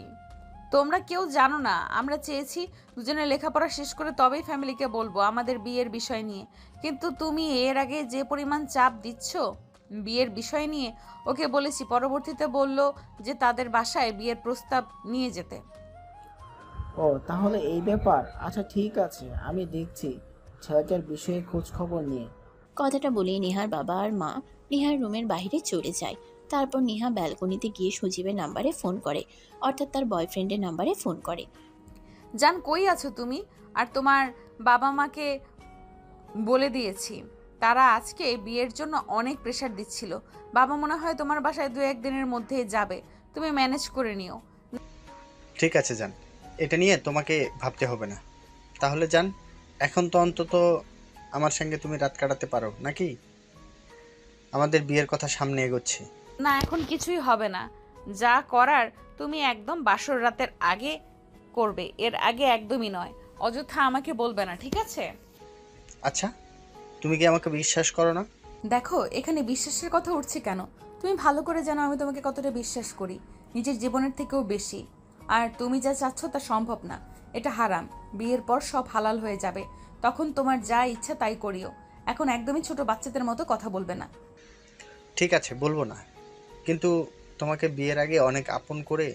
S1: তোমরা কেউ জানো না, আমরা চেয়েছি দুজনে লেখাপড়া শেষ করে তবেই ফ্যামিলিকে বলবো আমাদের বিয়ের বিষয় নিয়ে। কিন্তু তুমি এর আগে যে পরিমাণ চাপ দিচ্ছ বিয়ের বিষয় নিয়ে, ওকে বলেছি, পরবর্তীতে বলল যে তাদের বাসায় বিয়ের প্রস্তাব নিয়ে যেতে।
S5: ও তাহলে এই ব্যাপার। আচ্ছা ঠিক আছে, আমি দেখছি ছেলেটার বিষয়ে খোঁজ খবর নিয়ে।
S3: কথাটা বলেই নেহার বাবা আর মা নেহার রুমের বাইরে চলে যায়। তারপর নেহা ব্যালকনিতে গিয়ে সজীবের নাম্বারে ফোন করে, অর্থাৎ তার বয়ফ্রেন্ডের নাম্বারে ফোন করে।
S1: জান কই আছো তুমি? আর তোমার বাবা মাকে বলে দিয়েছি, তারা আজকে বিয়ের জন্য অনেক প্রেশার দিচ্ছিল। বাবা মনে হয় তোমার বাসায় 2-1 দিনের মধ্যেই যাবে, তুমি ম্যানেজ করে নিও।
S9: ঠিক আছে যান, এটা নিয়ে তোমাকে ভাবতে হবে না। তাহলে যান, এখন তো অন্তত আমার সঙ্গে তুমি রাত কাটাতে পারো নাকি? আমাদের বিয়ের কথা সামনে এগোচ্ছে।
S1: না, এখন কিছুই হবে না। যা করার তুমি একদম বাসর রাতের আগে করবে, এর আগে একদমই নয়। অযথা আমাকে বলবে না, ঠিক আছে?
S9: আচ্ছা, তুমি কি আমাকে বিশ্বাস করো না?
S1: দেখো, এখানে বিশ্বাসের কথা উঠছে কেন? তুমি ভালো করে জানো আমি তোমাকে কতটা বিশ্বাস করি, নিজের জীবনের থেকেও বেশি। আর তুমি যা চাচ্ছ তা সম্ভব না, এটা হারাম। বিয়ের পর সব হালাল হয়ে যাবে, তখন তোমার যা ইচ্ছা তাই করিও। এখন একদমই ছোট বাচ্চাদের মতো কথা বলবে না।
S9: ঠিক আছে, বলবো না, কিন্তু তোমাকে বিয়ের আগে অনেক আপন করে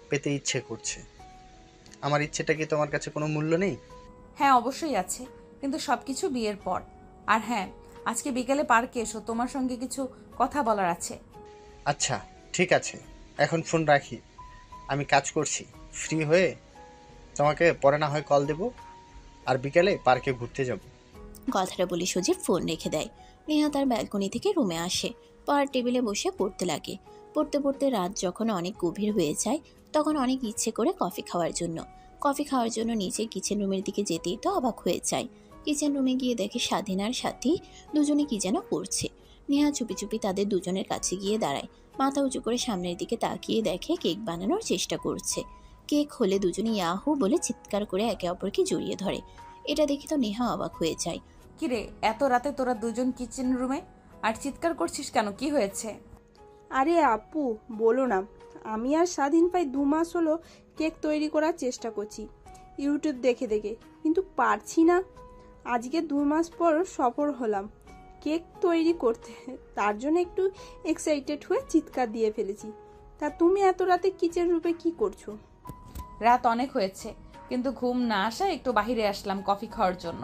S9: পেতে ইচ্ছে করছে। আমার ইচ্ছেটা কি তোমার কাছে কোনো মূল্য নেই?
S1: হ্যাঁ অবশ্যই আছে, কিন্তু সবকিছু বিয়ের পর। আর হ্যাঁ, আজকে বিকেলে পার্কে এসো, তোমার সঙ্গে কিছু কথা বলার আছে।
S9: আচ্ছা ঠিক আছে, এখন ফোন রাখি, আমি কাজ করছি। ফ্রি হয়ে তোমাকে পরে না হয় কল দেব, আর বিকেলে পার্কে ঘুরতে যাব।
S3: কথাটা বলে সজীব ফোন রেখে দেয়। নেহা তার ব্যালকনি থেকে রুমে আসে, পড়ার টেবিলে বসে পড়তে লাগে। পড়তে পড়তে রাত যখন অনেক গভীর হয়ে যায়, তখন অনেক ইচ্ছে করে কফি খাওয়ার জন্য। কফি খাওয়ার জন্য নিচে কিচেন রুমের দিকে যেতেই তো অবাক হয়ে যায়। কিচেন রুমে গিয়ে দেখে স্বাধীন আর সাথী দুজনে কি যেন করছে। নেহা চুপি চুপি তাদের দুজনের কাছে গিয়ে দাঁড়ায়, মাথা উঁচু করে সামনের দিকে তাকিয়ে দেখে কেক বানানোর চেষ্টা করছে। কেক হলে দুজনে ইয়াহু বলে চিৎকার করে একে অপরকে জড়িয়ে ধরে। এটা দেখে তো নেহা অবাক হয়ে যায়।
S1: কিরে, এত রাতে তোরা দুজন কিচেন রুমে আর চিৎকার করছিস কেন? কি হয়েছে?
S4: আরে আপু বলো না, আমি আর স্বাধীন প্রায় 2 মাস হলো কেক তৈরি করার চেষ্টা করছি ইউটিউব দেখে দেখে, কিন্তু পারছি না। আজকে 2 মাস পর সফল হলাম কেক তৈরি করতে, তার জন্য একটু এক্সাইটেড হয়ে চিৎকার দিয়ে ফেলেছি। তা তুমি এত রাতে কিচেন রুমে কি করছো?
S1: রাত অনেক হয়েছে, কিন্তু ঘুম না আসায় একটু বাইরে আসলাম কফি খাওয়ার জন্য।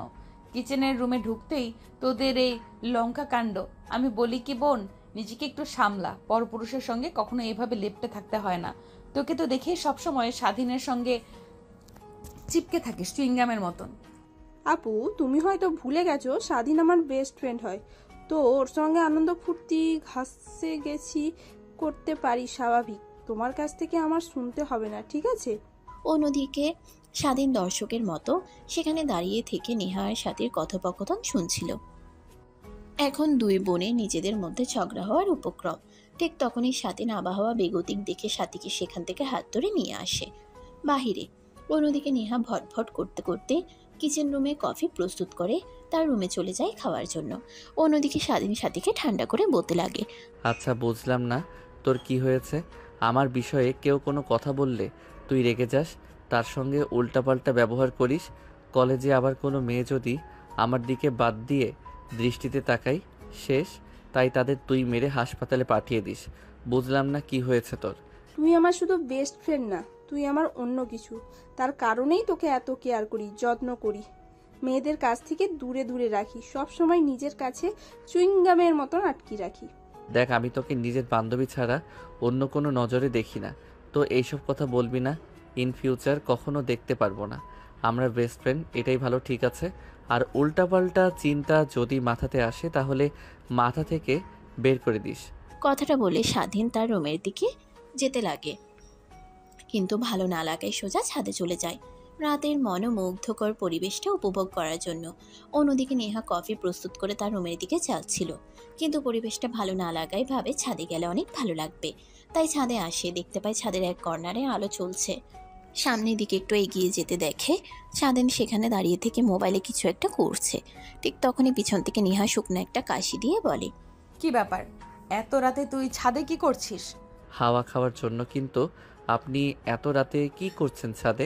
S1: কিচেনের রুমে ঢুকতেই তোদের এই লঙ্কা কাণ্ড। আমি বলি কি বোন, নিজেকে একটু সামলা, পরপুরুষের সঙ্গে কখনো এভাবে লেপ্টে থাকতে হয় না। তোকে তো দেখেই সবসময় স্বাধীনের সঙ্গে চিপকে থাকিস চুইংগামের মতন।
S4: আপু তুমি হয়তো ভুলে গেছো স্বাধীন আমার বেস্ট ফ্রেন্ড হয়, তো ওর সঙ্গে আনন্দ ফুর্তি ঘাসে গেছি করতে পারি, স্বাভাবিক। তোমার কাছ থেকে আমার শুনতে হবে না, ঠিক আছে?
S3: অন্যদিকে স্বাধীন দর্শকের মতো সেখানে দাঁড়িয়ে থেকে নেহা আর সাথীর কথোপকথন শুনছিল। এখন দুই বোনে নিজেদের মধ্যে ঝগড়া হওয়ার উপক্রম। ঠিক তখনই স্বাধীন আবহাওয়া বেগতিক দেখে সাথীকে সেখান থেকে হাত ধরে নিয়ে আসে বাহিরে। অন্যদিকে নেহা ভটভট করতে করতে কিচেন রুমে কফি প্রস্তুত করে তার রুমে চলে যায় খাওয়ার জন্য। অন্যদিকে স্বাধীন সাথীকে ঠান্ডা করে বলতে লাগে,
S2: আচ্ছা বুঝলাম না তোর কি হয়েছে। আমার বিষয়ে কেউ কোনো কথা বললে তুই রেগে যাস, তার সঙ্গে উল্টাপাল্টা ব্যবহার করিস। কলেজে আবার কোনো মেয়ে যদি আমার দিকে বাদ দিয়ে দৃষ্টিতে তাকাই, শেষ। তাই তাদের তুই মেরে হাসপাতালে পাঠিয়ে দিস। বুঝলাম না কি হয়েছে তোর।
S4: তুই আমার শুধু বেস্ট ফ্রেন্ড না, তুই আমার অন্য কিছু। তার কারণেই তোকে এত কেয়ার করি, যত্ন করি, মেয়েদের কাছ থেকে দূরে দূরে রাখি, সব সময় নিজের কাছে চুইংগামের মতন আটকে রাখি।
S2: দেখ, আমি তোকে নিজের বান্ধবী ছাড়া অন্য কোনো নজরে দেখি না, তো এইসব কথা বলবি না। ইন ফিউচার কখনো দেখতে পারবো না। আমরা বেস্ট ফ্রেন্ড, এটাই ভালো, ঠিক আছে? আর উল্টাপাল্টা চিন্তা যদি মাথাতে আসে তাহলে মাথা থেকে বের করে দিস।
S3: কথাটা বলে স্বাধীন তার রুমের দিকে যেতে লাগে, কিন্তু ভালো না লাগায় সোজা ছাদে চলে যায় রাতের মনোমুগ্ধকর পরিবেশটা উপভোগ করার জন্য। অন্যদিকে নেহা কফি প্রস্তুত করে তার রুমের দিকে যাচ্ছিল, কিন্তু পরিবেশটা ভালো না লাগায় ভাবে ছাদে গেলে অনেক ভালো লাগবে। তাই ছাদে আসে, দেখতে পায় ছাদের এক কর্নারে আলো চলছে। সামনের দিকে একটু এগিয়ে যেতে দেখে স্বাধীন সেখানে দাঁড়িয়ে থেকে মোবাইলে কিছু একটা করছে। ঠিক তখনই পিছন থেকে নেহা শুকনো একটা কাশি দিয়ে বলে,
S1: কি ব্যাপার, এত রাতে তুই ছাদে কি করছিস?
S2: হাওয়া খাওয়ার জন্য। কিন্তু আপনি এত রাতে কি করছেন ছাদে?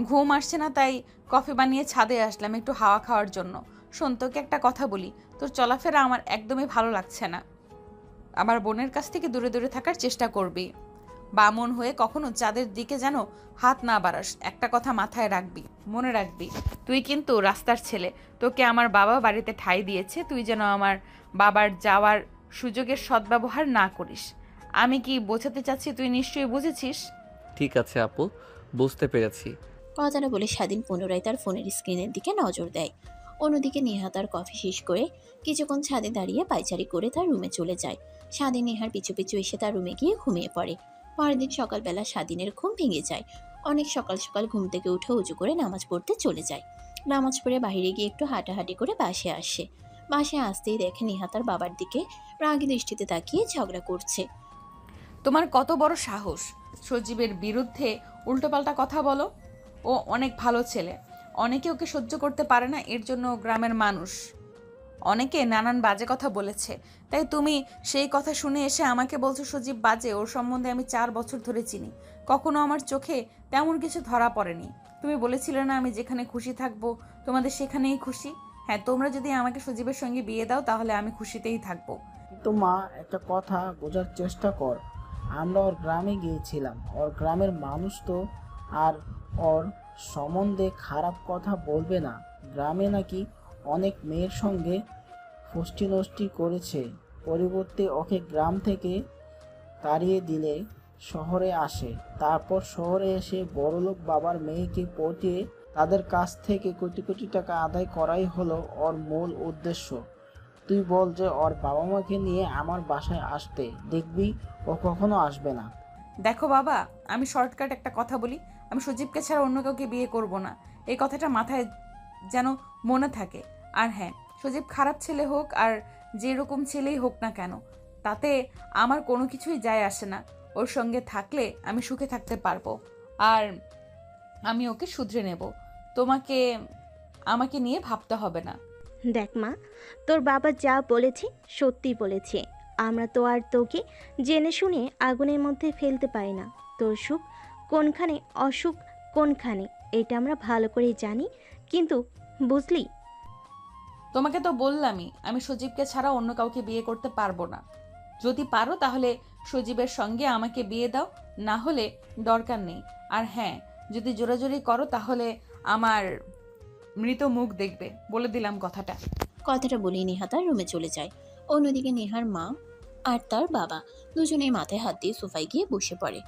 S1: ঘুম আসছে না তাই কফি বানিয়ে ছাদে আসলাম একটু হাওয়া খাওয়ার জন্য। শোন, তোকে একটা কথা বলি, তোর চলাফেরা আমার একদমই ভালো লাগছে না। আমার বোনের কাছ থেকে দূরে দূরে থাকার চেষ্টা করবি। বামন হয়ে কখনো চাঁদের দিকে যেন হাত না বাড়াস, একটা কথা মাথায় রাখবি, মনে রাখবি। তুই কিন্তু রাস্তার ছেলে, তোকে আমার বাবা বাড়িতে ঠাঁই দিয়েছে, তুই যেন আমার বাবার যাওয়ার সুযোগের সদ্ব্যবহার না করিস। আমি কি বোঝাতে চাচ্ছি তুই নিশ্চয়ই বুঝেছিস।
S2: ঠিক আছে আপু, বুঝতে পেরেছি।
S3: কথাটা বলে স্বাধীন পুনরায় তার ফোনের স্ক্রিনের দিকে নজর দেয়। অন্যদিকে নেহা তার কফি শেষ করে কিছুক্ষণ ছাদে দাঁড়িয়ে পায়চারি করে তার রুমে চলে যায়। স্বাধীন নেহার পিছু পিছু এসে তার রুমে গিয়ে ঘুমিয়ে পড়ে। পরের দিন সকালবেলা স্বাধীনের ঘুম ভেঙে যায়। অনেক সকাল সকাল ঘুম থেকে উঠে উঁচু করে নামাজ পড়তে চলে যায়। নামাজ পড়ে বাইরে গিয়ে একটু হাঁটাহাঁটি করে বাসে আসে। বাসে আসতেই দেখে নেহা তার বাবার দিকে রাগী দৃষ্টিতে তাকিয়ে ঝগড়া করছে।
S1: তোমার কত বড় সাহস সজীবের বিরুদ্ধে উল্টোপাল্টা কথা বলো? ও অনেক ভালো ছেলে, অনেকে ওকে সহ্য করতে পারে না, এর জন্য গ্রামের মানুষ অনেকে নানান বাজে কথা বলেছে, তাই তুমি সেই কথা শুনে এসে আমাকে বলছো সজীব বাজে? ওর সম্বন্ধে আমি 4 বছর ধরে চিনি, কখনো আমার চোখে তেমন কিছু ধরা পড়েনি। তুমি বলেছিলে না আমি যেখানে খুশি থাকবো তোমাদের সেখানেই খুশি? হ্যাঁ, তোমরা যদি আমাকে সজীবের সঙ্গে বিয়ে দাও তাহলে আমি খুশিতেই থাকবো।
S5: কিন্তু মা, একটা কথা বোঝার চেষ্টা কর। আমরা ওর গ্রামে গিয়েছিলাম, ওর গ্রামের মানুষ তো আর ওর সম্বন্ধে খারাপ কথা বলবে না। গ্রামে নাকি অনেক মেয়ের সঙ্গে ফষ্টি নষ্টি করেছে, পরিবর্তে ওকে গ্রাম থেকে তাড়িয়ে দিলে শহরে আসে, তারপর শহরে এসে বড়লোক বাবার মেয়েকে পটিয়ে তাদের কাছ থেকে কোটি কোটি টাকা আদায় করাই হলো ওর মূল উদ্দেশ্য। তুই বল যে ওর বাবা মাকে নিয়ে আমার বাসায় আসতে, দেখবি ও কখনো আসবে না।
S1: দেখো বাবা, আমি শর্টকাট একটা কথা বলি, আমি সজীবকে ছাড়া অন্য কাউকে বিয়ে করব না, এই কথাটা মাথায় যেন মনে থাকে। আর হ্যাঁ, সজীব খারাপ ছেলে হোক আর যেরকম ছেলেই হোক না কেন, তাতে আমার কোনো কিছুই যায় আসে না। ওর সঙ্গে থাকলে আমি সুখে থাকতে পারবো, আর আমি ওকে শুধরে নেব। তোমাকে আমাকে নিয়ে ভাবতে হবে না।
S8: দেখ মা, তোর বাবা যা বলেছে সত্যি বলেছে। আমরা তো আর তোকে জেনে শুনে আগুনের মধ্যে ফেলতে পারি না। তোর সুখ কোনখানে, অসুখ কোনখানে, এটা আমরা ভালো করেই জানি। কিন্তু বুঝলি,
S1: তোমাকে তো বললামই আমি সজীবকে ছাড়া অন্য কাউকে বিয়ে করতে পারবো না। যদি পারো তাহলে সজীবের সঙ্গে আমাকে বিয়ে দাও, না হলে দরকার নেই। আর হ্যাঁ, যদি জোরাজোরি করো তাহলে আমার মৃত মুখ দেখবে, বলে দিলাম কথাটা।
S3: কথাটা বলেই নেহা তার রুমে চলে যায়। অন্যদিকে নেহার মা আর তার বাবা দুজনেই মাথায় হাত দিয়ে সোফায় গিয়ে বসে পড়ে।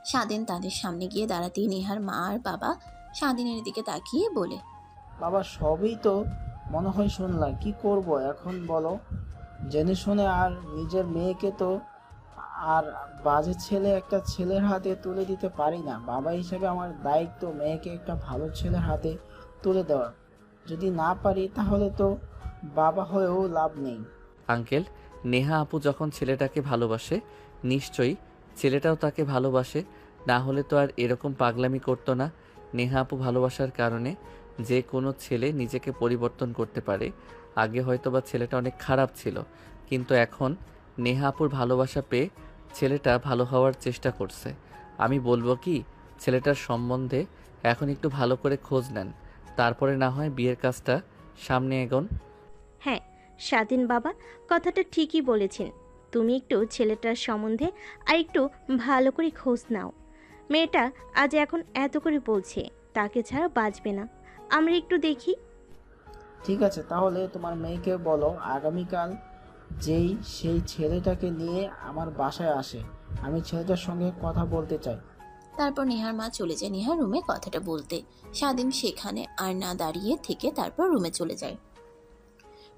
S3: স্বাধীন তাদের সামনে গিয়ে দাঁড়াতেই নেহার মা আর বাবা স্বাধীনের দিকে তাকিয়ে বলে,
S5: বাবা, সবই তো মনে হয় শুনলাম, কি করব এখন বলো? জেনে শুনে আর নিজের মেয়েকে তো আর বাজে ছেলে একটা ছেলের হাতে তুলে দিতে পারি না। বাবা হিসেবে আমার দায়িত্ব মেয়েকে একটা ভালো ছেলের হাতে তুলে দেওয়া। যদি না পারি তাহলে তো বাবা হয়েও লাভ নেই।
S2: আঙ্কেল, নেহা আপু যখন ছেলেটাকে ভালোবাসে, নিশ্চয়ই ছেলেটাও তাকে ভালোবাসে, না হলে তো আর এরকম পাগলামি করতো না। নেহা আপু ভালোবাসার কারণে যে কোনো ছেলে নিজেকে পরিবর্তন করতে পারে। আগে হয়তো বা ছেলেটা অনেক খারাপ ছিল, কিন্তু এখন নেহা আপুর ভালোবাসা পেয়ে ছেলেটা ভালো হওয়ার চেষ্টা করছে। আমি বলবো কি, ছেলেটার সম্বন্ধে এখন একটু ভালো করে খোঁজ নেন, তারপরে না হয় বিয়ের কাজটা সামনে এগোন।
S8: হ্যাঁ স্বাধীন বাবা কথাটা ঠিকই বলেছেন। তুমি একটু ছেলেটার সম্বন্ধে আর একটু ভালো করে খোঁজ নাও। মেয়েটা আজ এখন এত করে বলছে, তাকে ছাড়া বাঁচবে না। আমরা একটু দেখি।
S5: ঠিক আছে, তাহলে তোমার মেয়েকে বলো আগামীকাল যেই সেই ছেলেটাকে নিয়ে আমার বাসায় আসে, আমি ছেলেটার সঙ্গে কথা বলতে চাই।
S3: তারপর নেহার মা চলে যায় নেহার রুমে কথাটা বলতে। স্বাধীন সেখানে আর না দাঁড়িয়ে থেকে তারপর রুমে চলে যায়।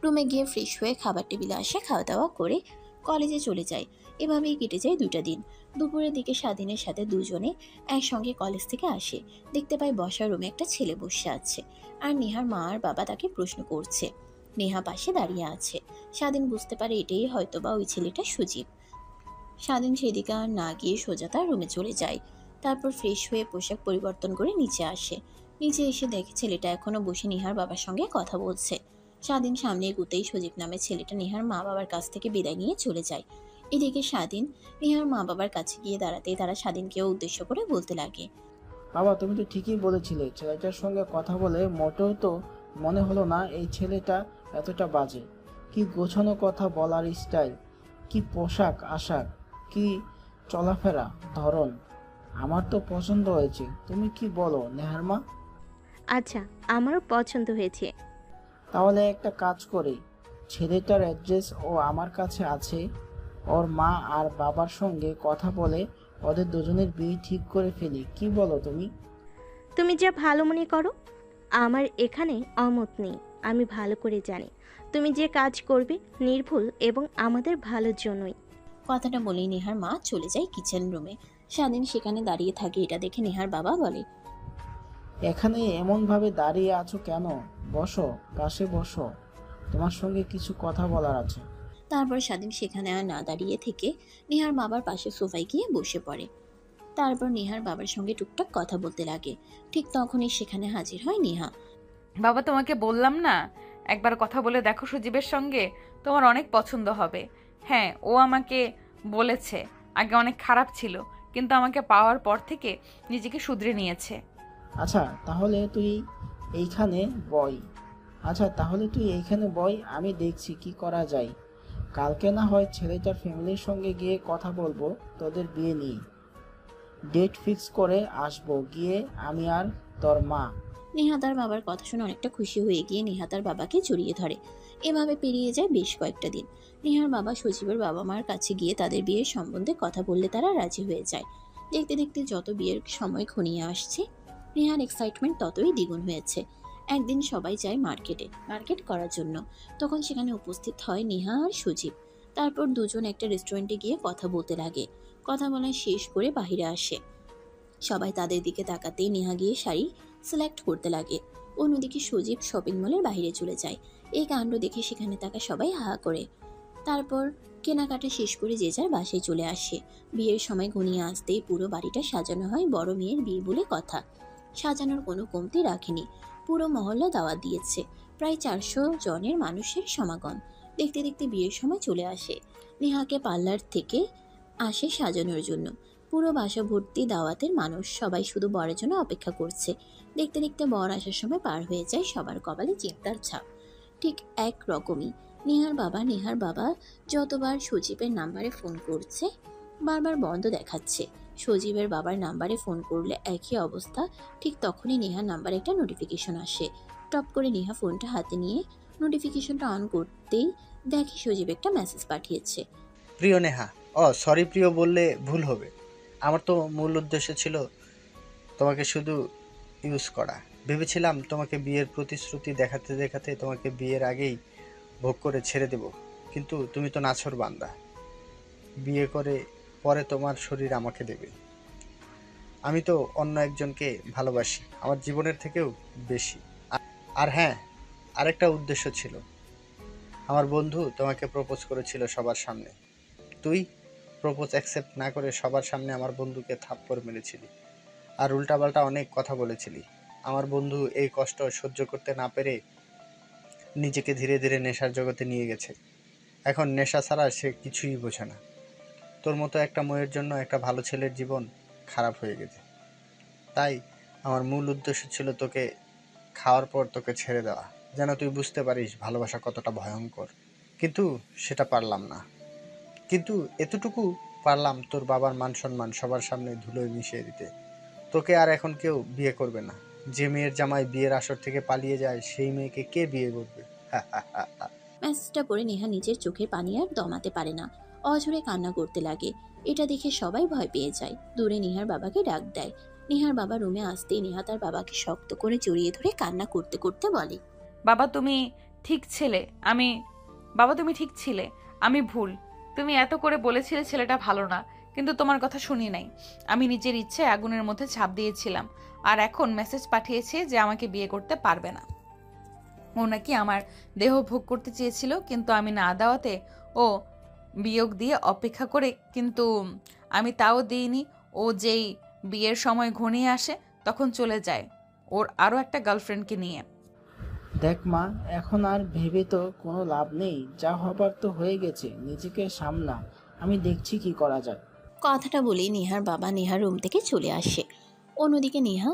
S3: রুমে গিয়ে ফ্রেশ হয়ে খাবার টেবিলে আসে, খাওয়া দাওয়া করে কলেজে চলে যায়। এভাবেই কেটে যায় 2টা দিন। দুপুরের দিকে স্বাধীনের সাথে দুজনে একসঙ্গে কলেজ থেকে আসে। দেখতে পায় বসার রুমে একটা ছেলে বসে আছে, আর নেহার মা আর বাবা তাকে প্রশ্ন করছে। নেহা পাশে দাঁড়িয়ে আছে। স্বাধীন বুঝতে পারে এটাই হয়তোবা ওই ছেলেটা সুজিব। স্বাধীন সেদিকে আর না গিয়ে সোজা তার রুমে চলে যায়। তারপর ফ্রেশ হয়ে পোশাক পরিবর্তন করে নিচে আসে। নিচে এসে দেখে ছেলেটা এখনো বসে নিহার বাবার সঙ্গে কথা বলছে। স্বাধীন সামনে এগুতেই সজীব নামে ছেলেটা নিহার মা বাবার কাছ থেকে বিদায় নিয়ে চলে যায়। এদিকে স্বাধীন নিহার মা বাবার কাছে গিয়ে দাঁড়াতেই তারা স্বাধীনকেও উদ্দেশ্য করে বলতে লাগে,
S5: বাবা, তুমি তো ঠিকই বলেছিলে, ছেলেটার সঙ্গে কথা বলে মোটেও তো মনে হলো না এই ছেলেটা এতটা বাজে। কি গোছানো কথা বলার স্টাইল, কি পোশাক আশাক, কি চলাফেরা ধরন, আমার তো পছন্দ হয়েছে। তুমি কি বলো নেহার মা?
S8: আচ্ছা, আমারও পছন্দ হয়েছে।
S5: তাহলে একটা কাজ করি, ছেলেটার অ্যাড্রেস ও আমার কাছে আছে, ওর মা আর বাবার সঙ্গে কথা বলে ওদের দুজনের বিয়ে ঠিক করে ফেলি। কি বলো তুমি?
S8: তুমি যা ভালো মনে করো, আমার এখানে অমত নেই। আমি ভালো করে জানি তুমি যে কাজ করবে নির্ভুল এবং আমাদের ভালোর জন্যই।
S3: কথাটা বলেই নেহার মা চলে যায় কিচেন রুমে। স্বাধীন সেখানে দাঁড়িয়ে থাকে। এটা দেখে নেহার বাবা বলে,
S5: এখানে এমনভাবে দাঁড়িয়ে আছো কেন? বসো, পাশে বসো, তোমার সঙ্গে কিছু কথা বলার আছে।
S3: তারপর স্বাধীন সেখানে আর না দাঁড়িয়ে থেকে নেহার বাবার পাশে সোফায় গিয়ে বসে পড়ে। তারপর নেহার বাবার সঙ্গে টুকটাক কথা বলতে লাগে। ঠিক তখনই সেখানে হাজির হয় নেহা।
S1: বাবা, তোমাকে বললাম না একবার কথা বলে দেখো সজীবের সঙ্গে, তোমার অনেক পছন্দ হবে। হ্যাঁ, ও আমাকে বলেছে আগে অনেক খারাপ ছিল, কিন্তু আমাকে পাওয়ার পর থেকে নিজেকে শুধরে নিয়েছে।
S5: আচ্ছা তাহলে তুই এইখানে বই, আমি দেখছি কি করা যায়। কালকে না হয় ছেলেটার ফ্যামিলির সঙ্গে গিয়ে কথা বলবো তোদের বিয়ে নিয়ে। ডেট ফিক্স করে আসবো গিয়ে আমি আর তোর মা।
S3: নেহা তার বাবার কথা শুনে অনেকটা খুশি হয়ে গিয়ে নেহা তার বাবাকে জড়িয়ে ধরে। এভাবে পেরিয়ে যায় বেশ কয়েকটা দিন। নেহার বাবা সজীবের বাবা মার কাছে গিয়ে তাদের বিয়ের সম্বন্ধে কথা বললে তারা রাজি হয়ে যায়। দেখতে দেখতে যত বিয়ের সময় ঘনিয়ে আসছে, নেহার এক্সাইটমেন্ট ততই দ্বিগুণ হয়েছে। একদিন সবাই যায় মার্কেট করার জন্য। তখন সেখানে উপস্থিত হয় নেহা আর সজীব। তারপর দুজন একটা রেস্টুরেন্টে গিয়ে কথা বলতে লাগে। কথা বলা শেষ করে বাইরে আসে। সবাই তাদের দিকে তাকাতেই নেহা গিয়ে শাড়ি সিলেক্ট করতে লাগে। অন্যদিকে সজীব শপিং মলের বাইরে চলে যায়। এই কাণ্ড দেখে সেখানে থাকা সবাই হা করে। তারপর কেনাকাটা শেষ করে যে যার বাসায় চলে আসে। বিয়ের সময় ঘনিয়ে আসতেই পুরো বাড়িটা সাজানো হয় বড় মেয়ের বিয়ে বলে কথা। সাজানোর কোনো কমতি রাখেনি। পুরো মহল্লা দাওয়াত দিয়েছে। প্রায় 400 জনের মানুষের সমাগম। দেখতে দেখতে বিয়ের সময় চলে আসে। নেহাকে পার্লার থেকে আসে সাজানোর জন্য। পুরো বাসা ভর্তি দাওয়াতের মানুষ, সবাই শুধু বরের জন্য অপেক্ষা করছে। দেখতে দেখতে বর আসার সময় পার হয়ে যায় সবার কপালে চিন্তার ছাপ। ঠিক এক রকমই নেহার বাবা যতবার সজীবের নাম্বারে ফোন করছে বারবার বন্ধ দেখাচ্ছে। সজীবের বাবার নাম্বারে ফোন করলে একই অবস্থা। ঠিক তখনই নেহার নাম্বারে একটা নোটিফিকেশন আসে। টপ করে নেহা ফোনটা হাতে নিয়ে নোটিফিকেশনটা অন করতেই দেখে সজীব একটা মেসেজ পাঠিয়েছে।
S9: প্রিয় নেহা, সরি প্রিয় বললে ভুল হবে। আমার তো মূল উদ্দেশ্য ছিল তোমাকে শুধু ইউজ করা। ভেবেছিলাম তোমাকে বিয়ের প্রতিশ্রুতি দেখাতে দেখাতে তোমাকে বিয়ের আগেই ভোগ করে ছেড়ে দেব, কিন্তু তুমি তো নাছর বান্দা। বিয়ে করে পরে তোমার শরীর আমাকে দেবে। আমি তো অন্য একজনকে ভালোবাসি, আমার জীবনের থেকেও বেশি। আর হ্যাঁ, আরেকটা উদ্দেশ্য ছিল। আমার বন্ধু তোমাকে প্রপোজ করেছিল সবার সামনে। তুই প্রপোজ অ্যাকসেপ্ট না করে সবার সামনে আমার বন্ধুকে থাপ্পড় মেরেছিলি আর উল্টাপাল্টা অনেক কথা বলেছিলি। আমার বন্ধু এই কষ্ট সহ্য করতে না পেরে নিজেকে ধীরে ধীরে নেশার জগতে নিয়ে গেছে। এখন নেশা ছাড়া সে কিছুই বোঝে না। তোর মতো একটা মেয়ের জন্য একটা ভালো ছেলের জীবন খারাপ হয়ে গেছে। তাই আমার মূল উদ্দেশ্য ছিল তোকে খাওয়ার পর তোকে ছেড়ে দেওয়া, যেন তুই বুঝতে পারিস ভালোবাসা কতটা ভয়ঙ্কর। কিন্তু সেটা পারলাম না। কিন্তু এতটুকু পারলাম, তোর বাবার মান সম্মান সবার সামনে ধুলোয় মিশিয়ে দিতে। তোকে আর এখন কেউ বিয়ে করবে না। যে মেয়ের জামাই বিয়ের আসর থেকে পালিয়ে যায় সেই মেয়েকে কে বিয়ে করবে?
S3: মেসেজটা পড়ে নেহা নিজের চোখে পানি আর দমাতে পারে না। অঝরে কান্না করতে লাগে। এটা দেখে সবাই ভয় পেয়ে যায়। দূরে নেহার বাবাকে ডাক দেয়। নেহার বাবা রুমে আসতেই নেহা তার বাবাকে শক্ত করে জড়িয়ে ধরে কান্না করতে করতে বলে,
S1: বাবা তুমি ঠিক ছিলে, আমি ভুল। তুমি এত করে বলেছিলে ছেলেটা ভালো না, কিন্তু তোমার কথা শুনি নাই। আমি নিজের ইচ্ছে আগুনের মধ্যে ঝাঁপ দিয়েছিলাম, আর এখন মেসেজ পাঠিয়েছে যে আমাকে বিয়ে করতে পারবে না। ও নাকি আমার দেহ ভোগ করতে চেয়েছিল, কিন্তু আমি না দেওয়াতে ও বিয়োগ দিয়ে অপেক্ষা করে, কিন্তু আমি তাও দিইনি। ও যেই বিয়ের সময় ঘনিয়ে আসে তখন চলে যায় ওর আরও একটা গার্লফ্রেন্ডকে নিয়ে।
S5: দেখ মা, এখন আর ভেবে তো কোনো লাভ নেই, যা হবার তো হয়ে গেছে, নিজেকে সামলা, আমি দেখছি কি করা যায়।
S3: কথাটা বলেই নেহার বাবা নেহার রুম থেকে চলে আসে। অন্যদিকে নেহা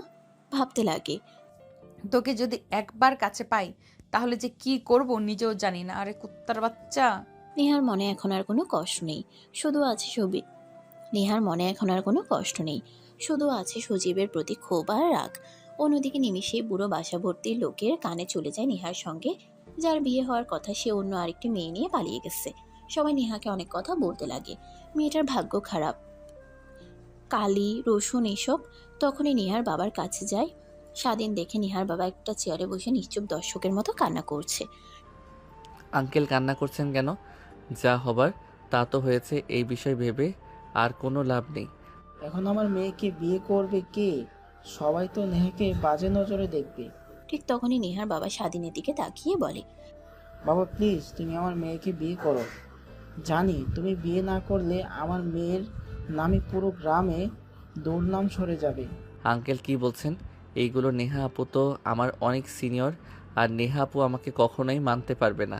S3: ভাবতে লাগে,
S1: তোকে যদি একবার কাছে পাই তাহলে যে কি করব নিজেও জানি না। আরে কুত্তার বাচ্চা।
S3: নেহার মনে এখন আর কোনো কষ্ট নেই, শুধু আছে নেহার মনে এখন আর কোনো কষ্ট নেই, শুধু আছে সজীবের প্রতি ক্ষোভ আর রাগ। অন্যদিকে নিমিষেই বুড়ো বাসা ভর্তি লোকের কানে চলে যায় নেহার সঙ্গে যার বিয়ে হওয়ার কথা সে অন্য আরেকটি মেয়ে নিয়ে পালিয়ে গেছে। সবাই নেহাকে অনেক কথা বলতে লাগে, মেয়েটার ভাগ্য খারাপ, কালি রসুন এসব। তখনই নেহার বাবার কাছে যায় স্বাধীন। দেখে নেহার বাবা একটা চেয়ারে বসে নিশ্চুপ দর্শকের মতো কান্না করছে।
S2: আঙ্কেল কান্না করছেন কেন? যা হবার তা তো হয়েছে, এই বিষয় ভেবে আর কোনো লাভ নেই।
S5: এখন আমার মেয়েকে বিয়ে করবে কে? সবাই তো নেহাকে বাজে নজরে দেখবে।
S3: ঠিক তখনই নেহার বাবা স্বাধীনের দিকে তাকিয়ে বলে,
S5: বাবা প্লিজ, তুমি আমার মেয়েকে বিয়ে করো। জানি তুমি বিয়ে না করলে আমার মেয়ের নামে পুরো গ্রামে দুর্নাম সরে যাবে।
S2: আঙ্কেল কি বলছেন এইগুলো? নেহা আপু তো আমার অনেক সিনিয়র, আর নেহা আপু আমাকে কখনোই মানতে পারবে না।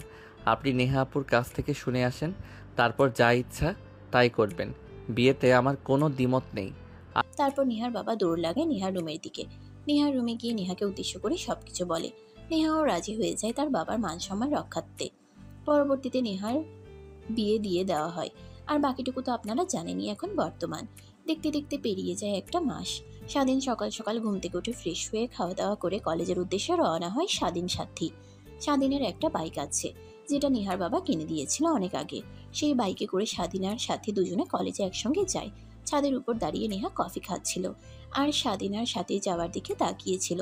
S2: আপনি নেহা আপুর কাছ থেকে শুনে আসেন, তারপর যা ইচ্ছা তাই করবেন। বিয়েতে আমার কোনো দ্বিমত নেই।
S3: তারপর নেহার বাবা দৌড় লাগায় নেহার রুমের দিকে। নেহার রুমে গিয়ে নেহাকে উদ্দেশ্য করে সবকিছু বলে। নেহাও রাজি হয়ে যায় তার বাবার মান সম্মান রক্ষার্থে। পরবর্তীতে নেহার বিয়ে দিয়ে দেওয়া হয়। আর বাকিটুকু তো আপনারা জানেনই। এখন বর্তমান দেখতে দেখতে পেরিয়ে যায় একটা মাস। স্বাধীন সকাল সকাল ঘুম থেকে উঠে ফ্রেশ হয়ে খাওয়া দাওয়া করে কলেজের উদ্দেশ্যে রওনা হয় স্বাধীন সাথী। স্বাধীনের একটা বাইক আছে যেটা নেহার বাবা কিনে দিয়েছিল অনেক আগে। সেই বাইকে করে স্বাধীন আর সাথী দুজনে কলেজে একসঙ্গে যায়। ছাদের উপর দাঁড়িয়ে নেহা কফি খাচ্ছিল আর স্বাধীন আর সাথী যাওয়ার দিকে তাকিয়েছিল।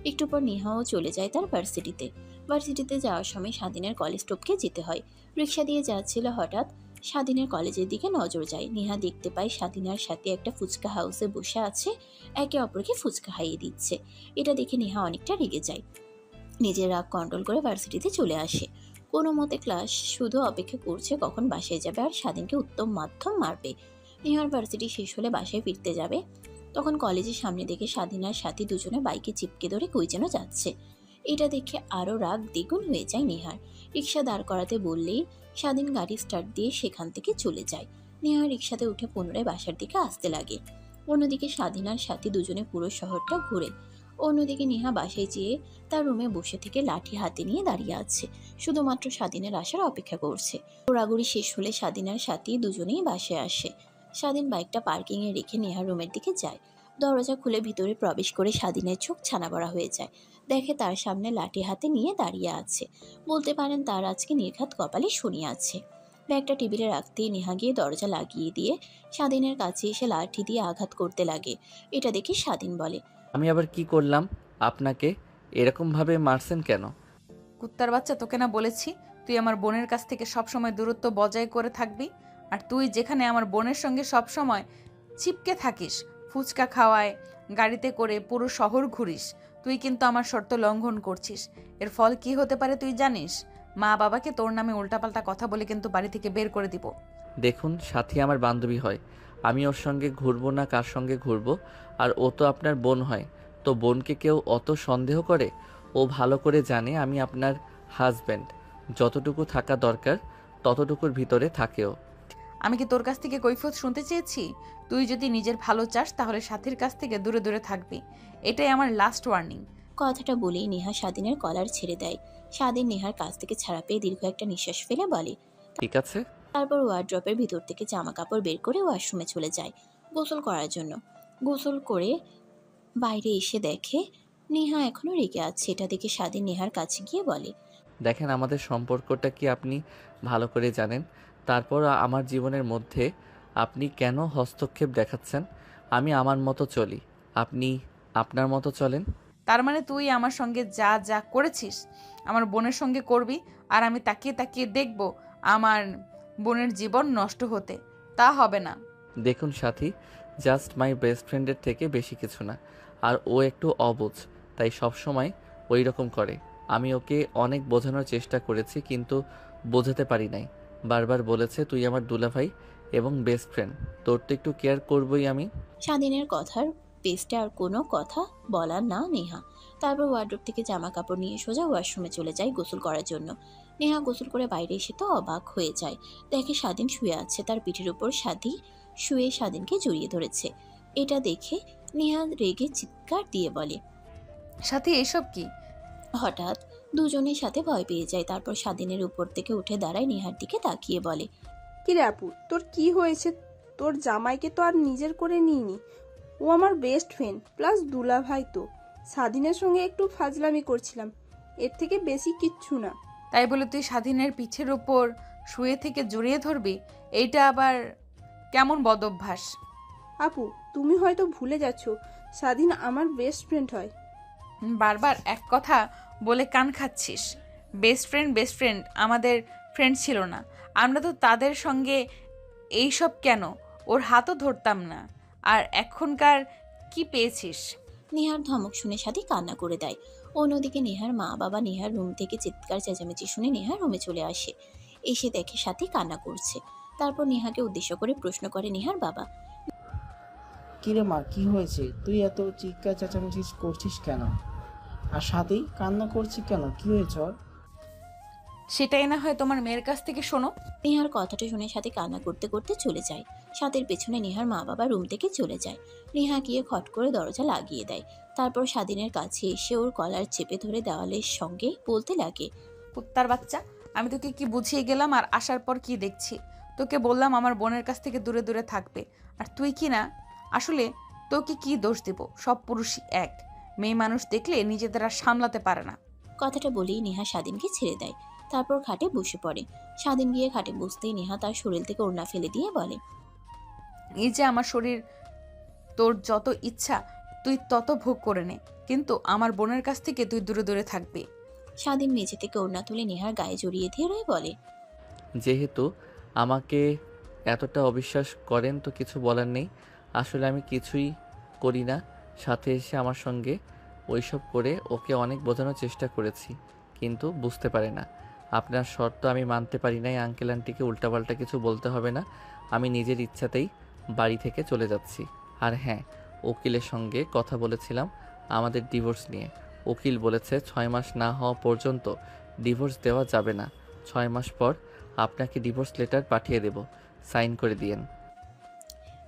S3: একটু পর নেহাও চলে যায় তার ভার্সিটিতে। ভার্সিটিতে যাওয়ার সময় স্বাধীনের কলেজ স্টপকে যেতে হয়। রিক্সা দিয়ে যাচ্ছিল, হঠাৎ স্বাধীনের কলেজের দিকে নজর যায়। নেহা দেখতে পায় স্বাধীন আর সাথে একটা ফুচকা হাউসে বসে আছে, একে অপরকে ফুচকা খাইয়ে দিচ্ছে। এটা দেখে নেহা অনেকটা রেগে যায়। নিজের রাগ কন্ট্রোল করে ভার্সিটিতে চলে আসে। কোনো মতে ক্লাস শুধু অপেক্ষা করছে কখন বাসায় যাবে আর স্বাধীনকে উত্তম মাধ্যম মারবে। নেহার ভার্সিটি শেষ হলে বাসায় ফিরতে যাবে, তখন কলেজের সামনে দেখে স্বাধীন আর সাথী দুজনে বাইকে চিপকে ধরে কই যেন যাচ্ছে। এটা দেখে আরও রাগ দ্বিগুণ হয়ে যায় নেহার। রিক্সা দাঁড় করাতে বললেই স্বাধীন গাড়ি স্টার্ট দিয়ে সেখান থেকে চলে যায়। নেহা রিক্সাতে উঠে পুনরায় বাসার দিকে আসতে লাগে। অন্যদিকে স্বাধীন আর সাথী দুজনে পুরো শহরটা ঘুরে। অন্যদিকে নেহা বাসায় যেয়ে তার রুমে বসে থেকে লাঠি হাতে নিয়ে দাঁড়িয়ে আছে, শুধুমাত্র স্বাধীনের আসার অপেক্ষা করছে। ঘোরাঘুরি শেষ হলে স্বাধীন আর সাথী দুজনেই বাসায় আসে। স্বাধীন বাইকটা পার্কিংয়ে রেখে নেহার রুমের দিকে যায়। দরজা খুলে ভিতরে প্রবেশ করে স্বাধীনের চোখ ছানাবড়া হয়ে যায়। দেখে তার সামনে লাঠি হাতে নিয়ে দাঁড়িয়ে আছে। বলতে পারেন তার আজকে নির্ঘাত কপালে শনি আছে। ব্যাগটা টেবিলে রাখতেই নেহা গিয়ে দরজা লাগিয়ে দিয়ে স্বাধীনের কাছে এসে লাঠি দিয়ে আঘাত করতে লাগে। এটা দেখে স্বাধীন বলে,
S2: আমি আবার কি করলাম? আপনাকে এরকমভাবে মারছেন কেন?
S1: কুত্তার বাচ্চা, তোকে না বলেছি তুই আমার বোনের কাছ থেকে সবসময় দূরত্ব বজায় করে থাকবি? আর তুই যেখানে আমার বোনের সঙ্গে সবসময় চিপকে থাকিস, ফুচকা খাওয়ায়, গাড়িতে করে পুরো শহর ঘুরিস, তুই কিন্তু আমার শর্ত লঙ্ঘন করছিস। এর ফল কি হতে পারে তুই জানিস? মা বাবাকে তোর নামে উল্টাপাল্টা কথা বলে কিন্তু বাড়ি থেকে বের করে দিব।
S2: দেখুন, সাথী আমার বান্ধবী হয়, আমি ওর সঙ্গে ঘুরবো না কার সঙ্গে ঘুরবো? আর ও তো আপনার বোন হয়, তো বোনকে কেউ অত সন্দেহ করে? ও ভালো করে জানে আমি আপনার হাজব্যান্ড, যতটুকু থাকা দরকার ততটুকুর ভিতরে থাকেও।
S1: আমি কি তোর কাছ থেকে কৈফিয়ত শুনতে চেয়েছি? তুই যদি নিজের ভালো চাস তাহলে সাথীর কাছ থেকে দূরে দূরে থাকবি, এটাই আমার লাস্ট ওয়ার্নিং।
S3: কথাটা বলেই নেহা স্বাধীনের কলার ছেড়ে দেয়। স্বাধীন নেহার কাছ থেকে ছাড়া পেয়ে দীর্ঘ একটা নিঃশ্বাস ফেলে বলে,
S2: ঠিক আছে।
S3: তারপর ওয়ার্ড্রপের ভিতর থেকে জামা কাপড় বের করে ওয়াশরুমে চলে যায় গোসল করার জন্য। গোসল করে বাইরে এসে দেখে নেহা এখনো রেগে আছে। এটা দেখে স্বাধীন নেহার কাছে গিয়ে বলে,
S2: দেখেন, আমাদের সম্পর্কটা কি আপনি ভালো করে জানেন, তারপর আমার জীবনের মধ্যে আপনি কেন হস্তক্ষেপ দেখাচ্ছেন? আমি আমার মতো চলি, আপনি আপনার মতো চলেন।
S1: তার মানে তুই আমার সঙ্গে যা যা করেছিস আমার বোনের সঙ্গে করবি, আর আমি তাকিয়ে তাকিয়ে দেখব আমার বোনের জীবন নষ্ট হতে? তা হবে না।
S2: দেখুন সাথী, জাস্ট মাই বেস্ট ফ্রেন্ডের থেকে বেশি কিছু না। আর ও একটু অবুঝ, তাই সবসময় ওই রকম করে। আমি ওকে অনেক বোঝানোর চেষ্টা করেছি কিন্তু বোঝাতে পারি নাই। বারবার বলেছে তুই আমার দুলাভাই, এবং বেস্ট ফ্রেন্ড। তোর তো একটু কেয়ার করবই আমি।
S3: স্বাধীনের কথার পেস্টে আর কোনো কথা বলার না নেহা। তারপর ওয়ার্ড্রোব থেকে জামা কাপড় নিয়ে সোজা ওয়াশরুমে চলে যায় গোসল করার জন্য। নেহা গোসল করে বাইরে এসে তো অবাক হয়ে যায়, দেখে স্বাধীন শুয়ে আছে, তার পিঠের উপর শুয়ে স্বাধীনকে জড়িয়ে ধরেছে। এটা দেখে নেহা রেগে চিৎকার দিয়ে বলে।
S1: সাথী এসব কি?
S3: হঠাৎ দুজনের সাথে ভয় পেয়ে যায়। তারপর স্বাধীনের উপর থেকে উঠে দাঁড়ায়, নেহার দিকে তাকিয়ে বলে,
S4: কিরে আপু, তোর কি হয়েছে? তোর জামাইকে তো আর নিজের করে নিইনি, ও আমার বেস্ট ফ্রেন্ড প্লাস দুলা ভাই। তো স্বাধীনের সঙ্গে একটু ফাজলামি করছিলাম, এর থেকে বেশি কিচ্ছু না।
S1: তাই বলে তুই স্বাধীনের পিঠের উপর শুয়ে থেকে জড়িয়ে ধরবি? এইটা আবার কেমন বদঅভ্যাস?
S4: আপু, তুমি হয়তো ভুলে যাচ্ছ, স্বাধীন আমার বেস্ট ফ্রেন্ড হয়।
S1: বারবার এক কথা বলে কান খাচ্ছিস। বেস্ট ফ্রেন্ড আমাদের ফ্রেন্ড ছিল না? আমরা তো তাদের সঙ্গে এইসব কেন? ওর হাতও ধরতাম না। আর এখনকার কি পেয়েছিস?
S3: নেহার ধমক শুনে সাথী কান্না করে দেয়। অন্যদিকে নেহার মা বাবা নেহার রুম থেকে চিৎকার চেঁচামেচি শুনে নেহার রুমে চলে আসে। এসে দেখে সাথী কান্না করছে। তারপর নেহাকে উদ্দেশ্য করে প্রশ্ন করে নেহার বাবা।
S5: কিরে মা, কি হয়েছে? তুই এত চিৎকার চেঁচামেচি করছিস কেন? আর সাথেই কান্না করছি কেন? কি হয়েছে ওর?
S1: সেটাই না হয় তোমার মেয়ের কাছ থেকে শোনো।
S3: নেহার কথাটা শুনে সাথী কান্না করতে করতে চলে যায়। সাথীর পেছনে নেহার মা বাবা রুম থেকে চলে যায়। নেহা গিয়ে খট করে দরজা লাগিয়ে দেয়। তারপর স্বাধীনের কাছে এসে ওর কলার চেপে ধরে দেওয়ালের সঙ্গে বলতে লাগে,
S1: কুত্তার বাচ্চা, আমি তোকে কি বুঝিয়ে গেলাম আর আসার পর কি দেখছি? তোকে বললাম আমার বোনের কাছ থেকে দূরে দূরে থাকবে, আর তুই কি না? আসলে তোকে কি দোষ দেব? সব পুরুষই এক। মেয়ে মানুষ দেখলে নিজেদের আর সামলাতে পারে না।
S3: কথাটা বলেই নেহা স্বাধীনকে ছেড়ে দেয়। তারপর খাটে বসে পড়ে। স্বাধীন গিয়ে খাটে বসতেই নেহা তার শরীর থেকে ওড়না ফেলে দিয়ে বলে,
S1: এই যে আমার শরীর, তোর যত ইচ্ছা তুই তত ভোগ করে নে, কিন্তু আমার বোনের কাছ থেকে তুই দূরে দূরে থাকবি।
S3: স্বাধীন মেঝে থেকে ওড়না তুলে নেহার গায়ে জড়িয়ে দিয়ে রয়ে বলে,
S2: যেহেতু আমাকে এতটা অবিশ্বাস করেন তো কিছু বলার নেই। আসলে আমি কিছুই করি না। সাথে এসে আমার সঙ্গে ওইসব করে ওকে অনেক বোঝানোর চেষ্টা করেছি, কিন্তু বুঝতে পারে না। আপনার শর্ত আমি মানতে পারি নাই। আঙ্কেল আন্টিকে উল্টাপাল্টা কিছু বলতে হবে না। আমি নিজের ইচ্ছাতেই বাড়ি থেকে চলে যাচ্ছি। আর হ্যাঁ, উকিলের সঙ্গে কথা বলেছিলাম আমাদের ডিভোর্স নিয়ে। উকিল বলেছে 6 মাস না হওয়া পর্যন্ত ডিভোর্স দেওয়া যাবে না। 6 মাস পর আপনাকে ডিভোর্স লেটার পাঠিয়ে দেব, সাইন করে দিয়েন।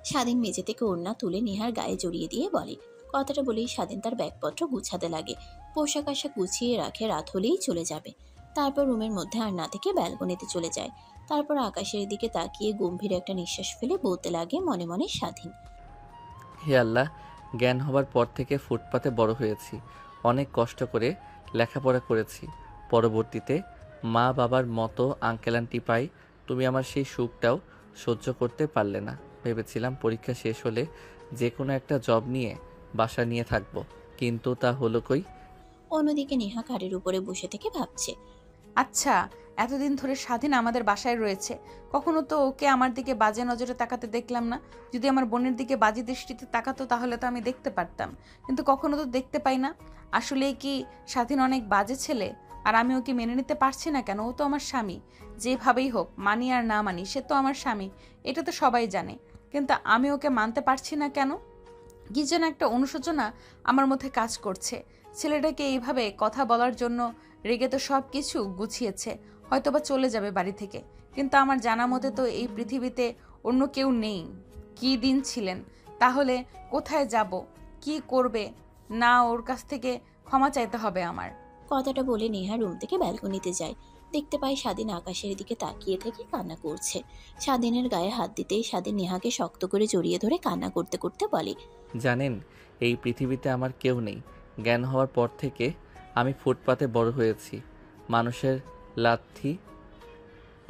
S3: স্বাধীন মেঝে থেকে ওড়না তুলে নেহার গায়ে জড়িয়ে দিয়ে বলে। কথাটা বলেই স্বাধীন তার ব্যাগপত্র গুছাতে লাগে। পোশাক আশাক গুছিয়ে রাখে, রাত হলেই চলে যাবে। তারপর রুমের মধ্যে আর না থেকে ব্যালকনিতে চলে যায়। তারপর আকাশের দিকে তাকিয়ে গম্ভীর একটা নিঃশ্বাস ফেলে বলতে লাগে মনে মনে, স্বাধীন,
S2: হে আল্লাহ, জ্ঞান হবার পর থেকে ফুটপাতে বড় হয়েছি। অনেক কষ্ট করে লেখাপড়া করেছি। পরবর্তীতে মা বাবার মতো আঙ্কেল আন্টি পাই। তুমি আমার সেই সুখটাও সহ্য করতে পারলে না। ভেবেছিলাম পরীক্ষা শেষ হলে যে কোনো একটা জব নিয়ে বাসা নিয়ে থাকবো, কিন্তু তা হলো কই।
S3: অন্যদিকে নেহা খাটের উপরে বসে থেকে ভাবছে।
S1: আচ্ছা, এতদিন ধরে স্বাধীন আমাদের বাসায় রয়েছে, কখনো তো ওকে আমার দিকে বাজে নজরে তাকাতে দেখলাম না। যদি আমার বোনের দিকে বাজে দৃষ্টিতে তাকাতো তাহলে তো আমি দেখতে পারতাম, কিন্তু কখনো তো দেখতে পাই না। আসলে কি স্বাধীন অনেক বাজে ছেলে? আর আমি ওকে মেনে নিতে পারছি না কেন? ও তো আমার স্বামী। যেভাবেই হোক, মানি আর না মানি, সে তো আমার স্বামী, এটা তো সবাই জানে। কিন্তু আমি ওকে মানতে পারছি না কেন? কি যেন একটা অনুশোচনা আমার মধ্যে কাজ করছে। ছেলেটাকে এইভাবে কথা বলার জন্য রেগে তো সব কিছু গুছিয়েছে, হয়তোবা চলে যাবে বাড়ি থেকে, কিন্তু আমার জানা মতে তো এই পৃথিবীতে অন্য কেউ নেই। কি দিন ছিলেন, তাহলে কোথায় যাব, কি করবে? না, ওর কাছ থেকে ক্ষমা চাইতে হবে আমার।
S3: কথাটা বলে নেহা রুম থেকে ব্যালকনিতে যায়। দেখতে পায় স্বাধীন আকাশের দিকে তাকিয়ে থেকে কান্না করছে। স্বাধীনের গায়ে হাত দিতেই স্বাধীন নেহাকে শক্ত করে জড়িয়ে ধরে কান্না করতে করতে বলে,
S2: জানেন, এই পৃথিবীতে আমার কেউ নেই। জ্ঞান হওয়ার পর থেকে আমি ফুটপাতে বড় হয়েছি। মানুষের লাথি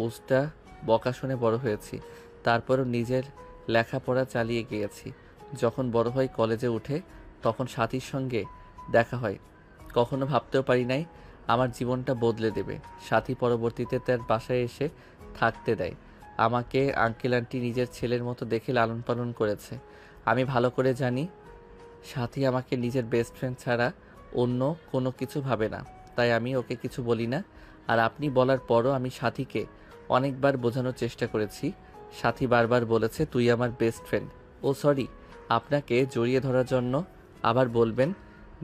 S2: উস্টা বকা শুনে বড় হয়েছি। তারপরও নিজের লেখাপড়া চালিয়ে গিয়েছি। যখন বড় হই, কলেজে উঠে, তখন সাথীর সঙ্গে দেখা হয়। কখনো ভাবতেও পারি নাই আমার জীবনটা বদলে দেবে। সাথী পরবর্তীতে তার বাসায় এসে থাকতে দেয়। আমাকে আঙ্কেল আন্টি নিজের ছেলের মতো দেখে লালন পালন করেছে। আমি ভালো করে জানি সাথী আমাকে নিজের বেস্ট ফ্রেন্ড ছাড়া অন্য কোনো কিছু ভাবে না, তাই আমি ওকে কিছু বলি না। আর আপনি বলার পরও আমি সাথীকে অনেকবার বোঝানোর চেষ্টা করেছি সাথী বারবার বলেছে তুই আমার বেস্ট ফ্রেন্ড। ও সরি, আপনাকে জড়িয়ে ধরার জন্য আবার বলবেন